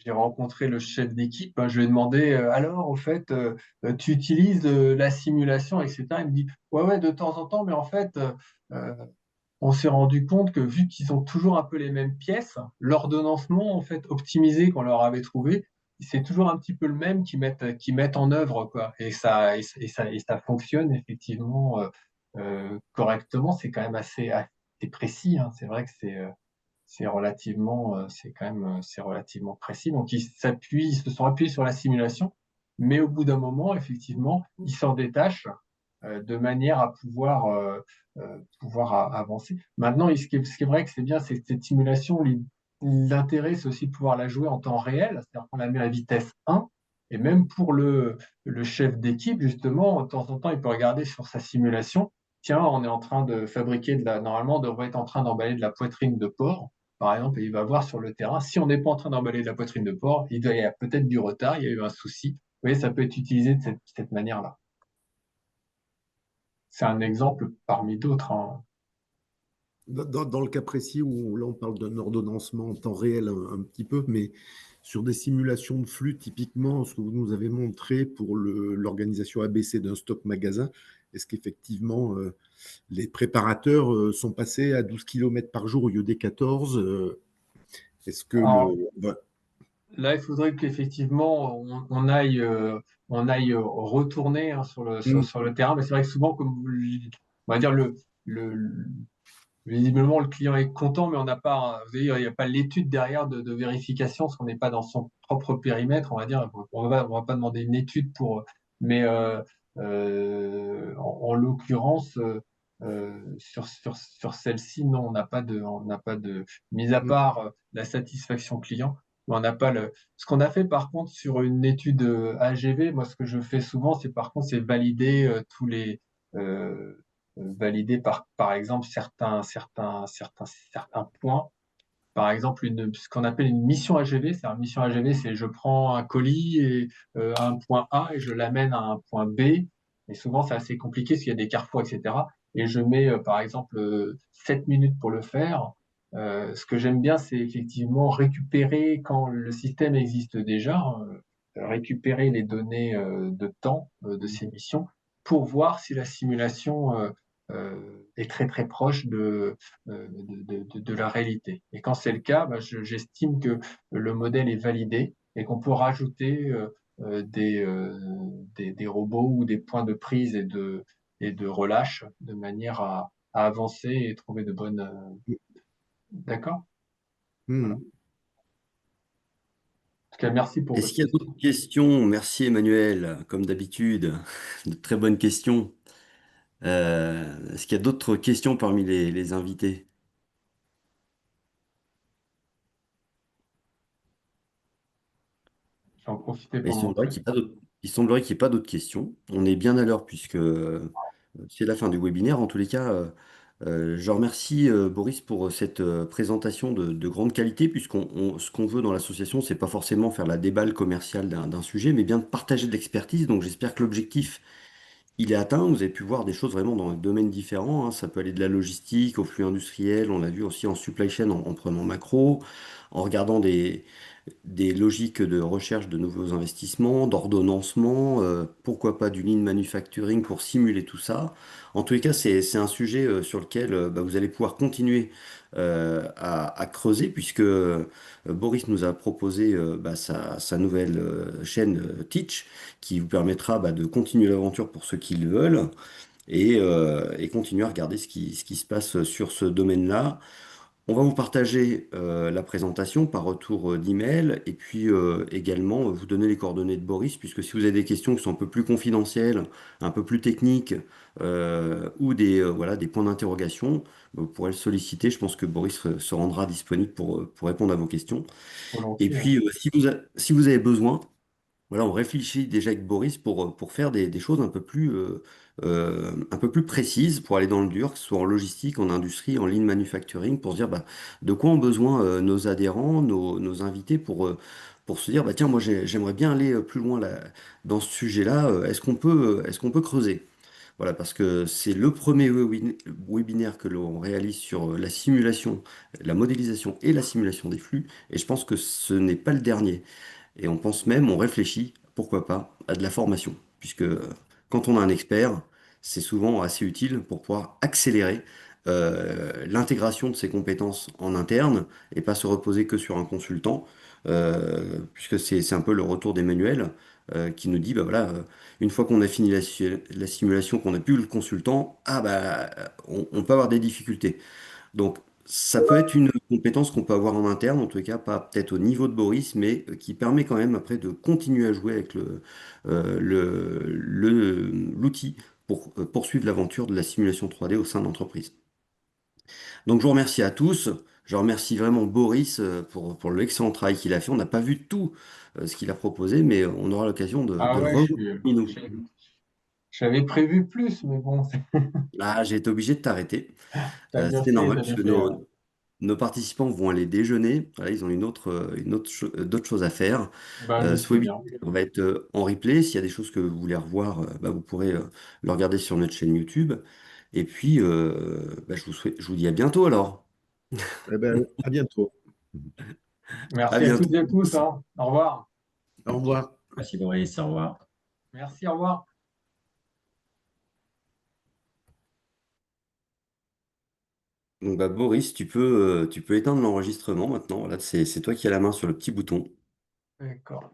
j'ai rencontré le chef d'équipe, hein, je lui ai demandé, alors, en fait, tu utilises la simulation, etc. Il me dit, ouais, ouais, de temps en temps, mais en fait, euh, on s'est rendu compte que vu qu'ils ont toujours un peu les mêmes pièces, l'ordonnancement en fait optimisé qu'on leur avait trouvé c'est toujours un petit peu le même qui mettent en œuvre, quoi. Et ça fonctionne effectivement correctement. C'est quand même assez précis, hein. C'est vrai que c'est quand même, c'est relativement précis. Donc, ils se sont appuyés sur la simulation, mais au bout d'un moment, effectivement, ils s'en détachent de manière à pouvoir avancer. Maintenant, ce qui est vrai que c'est bien, c'est que cette simulation, l'intérêt, c'est aussi de pouvoir la jouer en temps réel, c'est-à-dire qu'on la met à vitesse 1, et même pour le chef d'équipe, justement, de temps en temps, il peut regarder sur sa simulation, tiens, on est en train de fabriquer normalement, on devrait être en train d'emballer de la poitrine de porc, par exemple, et il va voir sur le terrain, si on n'est pas en train d'emballer de la poitrine de porc, il y a peut-être du retard, il y a eu un souci. Vous voyez, ça peut être utilisé de cette manière-là. C'est un exemple parmi d'autres, hein. Dans le cas précis où là on parle d'un ordonnancement en temps réel un petit peu, mais sur des simulations de flux, typiquement ce que vous nous avez montré pour l'organisation ABC d'un stock magasin, est-ce qu'effectivement les préparateurs sont passés à 12 km par jour au lieu des 14? Est-ce que Alors, le... bah, là, il faudrait qu'effectivement on aille retourner, hein, hmm, sur le terrain, mais c'est vrai que souvent, on va dire visiblement le client est content, mais on n'a pas, vous voyez, il n'y a pas l'étude derrière de vérification, parce qu'on n'est pas dans son propre périmètre, on va dire, on va pas demander une étude mais en l'occurrence, sur celle-ci, non, on n'a pas de, mis à hmm, part la satisfaction client, on n'a pas ce qu'on a fait par contre sur une étude AGV, moi ce que je fais souvent, c'est par contre, c'est valider euh, valider par exemple certains points. Par exemple, ce qu'on appelle une mission AGV. C'est une mission AGV, c'est je prends un colis à un point A et je l'amène à un point B. Et souvent, c'est assez compliqué parce qu'il y a des carrefours, etc. Et je mets, par exemple, 7 minutes pour le faire. Ce que j'aime bien, c'est effectivement récupérer quand le système existe déjà, hein, récupérer les données de temps de ces missions pour voir si la simulation est très très proche de la réalité. Et quand c'est le cas, bah, j'estime que le modèle est validé et qu'on peut rajouter des robots ou des points de prise et de relâche de manière à avancer et trouver de bonnes. D'accord? Voilà. En hmm. tout cas, merci pour Est-ce votre qu'il y a question. d'autres questions? Merci Emmanuel, comme d'habitude. De très bonnes questions. Est-ce qu'il y a d'autres questions parmi les invités? J'en profiter Il pour semblerait montrer. qu'il n'y ait pas il semblerait qu'il n'y ait pas d'autres questions. On est bien à l'heure puisque c'est la fin du webinaire. En tous les cas, je remercie Boris pour cette présentation de grande qualité, ce qu'on veut dans l'association, c'est pas forcément faire la déballe commerciale d'un sujet, mais bien de partager de l'expertise. Donc j'espère que l'objectif, il est atteint. Vous avez pu voir des choses vraiment dans des domaines différents, hein. Ça peut aller de la logistique au flux industriel. On l'a vu aussi en supply chain en prenant macro, en regardant des logiques de recherche de nouveaux investissements, d'ordonnancement, pourquoi pas du lean manufacturing pour simuler tout ça. En tous les cas, c'est un sujet sur lequel bah, vous allez pouvoir continuer à creuser puisque Boris nous a proposé bah, sa nouvelle chaîne Teach qui vous permettra bah, de continuer l'aventure pour ceux qui le veulent et continuer à regarder ce qui se passe sur ce domaine-là. On va vous partager la présentation par retour d'email et puis également vous donner les coordonnées de Boris, puisque si vous avez des questions qui sont un peu plus confidentielles, un peu plus techniques ou voilà, des points d'interrogation, vous pourrez le solliciter. Je pense que Boris se rendra disponible pour répondre à vos questions. Et Volontiers, hein. puis si vous avez besoin, voilà, on réfléchit déjà avec Boris pour faire des choses un peu plus précises, pour aller dans le dur, que ce soit en logistique, en industrie, en lean manufacturing, pour se dire bah, de quoi ont besoin nos adhérents, nos invités, pour se dire, bah, tiens, moi j'aimerais bien aller plus loin là, dans ce sujet-là, est-ce qu'on peut creuser? Voilà, parce que c'est le premier webinaire que l'on réalise sur la simulation, la modélisation et la simulation des flux, et je pense que ce n'est pas le dernier. Et on pense même, on réfléchit, pourquoi pas, à de la formation. Puisque quand on a un expert, c'est souvent assez utile pour pouvoir accélérer l'intégration de ses compétences en interne et pas se reposer que sur un consultant. puisque c'est un peu le retour d'Emmanuel qui nous dit, bah voilà, une fois qu'on a fini la simulation, qu'on a pu le consultant, ah bah on peut avoir des difficultés. Donc ça peut être une compétence qu'on peut avoir en interne, en tout cas pas peut-être au niveau de Boris, mais qui permet quand même après de continuer à jouer avec l'outil pour poursuivre l'aventure de la simulation 3D au sein de l'entreprise. Donc je vous remercie à tous. Je remercie vraiment Boris pour l'excellent travail qu'il a fait. On n'a pas vu tout ce qu'il a proposé, mais on aura l'occasion de Ah le ouais, revoir parmi nous. j'avais prévu plus, mais bon, Là, j'ai été obligé de t'arrêter. t'as bien C'était fait, normal t'as bien puisque fait. Ouais. nos participants vont aller déjeuner. Voilà, ils ont d'autres choses à faire. Bah, je Ce sais bien. webinaire va être en replay. S'il y a des choses que vous voulez revoir, bah, vous pourrez le regarder sur notre chaîne YouTube. Et puis, bah, je vous dis à bientôt alors. Eh ben, à bientôt. À Merci à bientôt. toutes et à tous, hein. Au revoir. Au revoir. Merci Boris, au revoir. Merci, au revoir. Donc, bah, Boris, tu peux éteindre l'enregistrement maintenant. Voilà, c'est toi qui as la main sur le petit bouton. D'accord.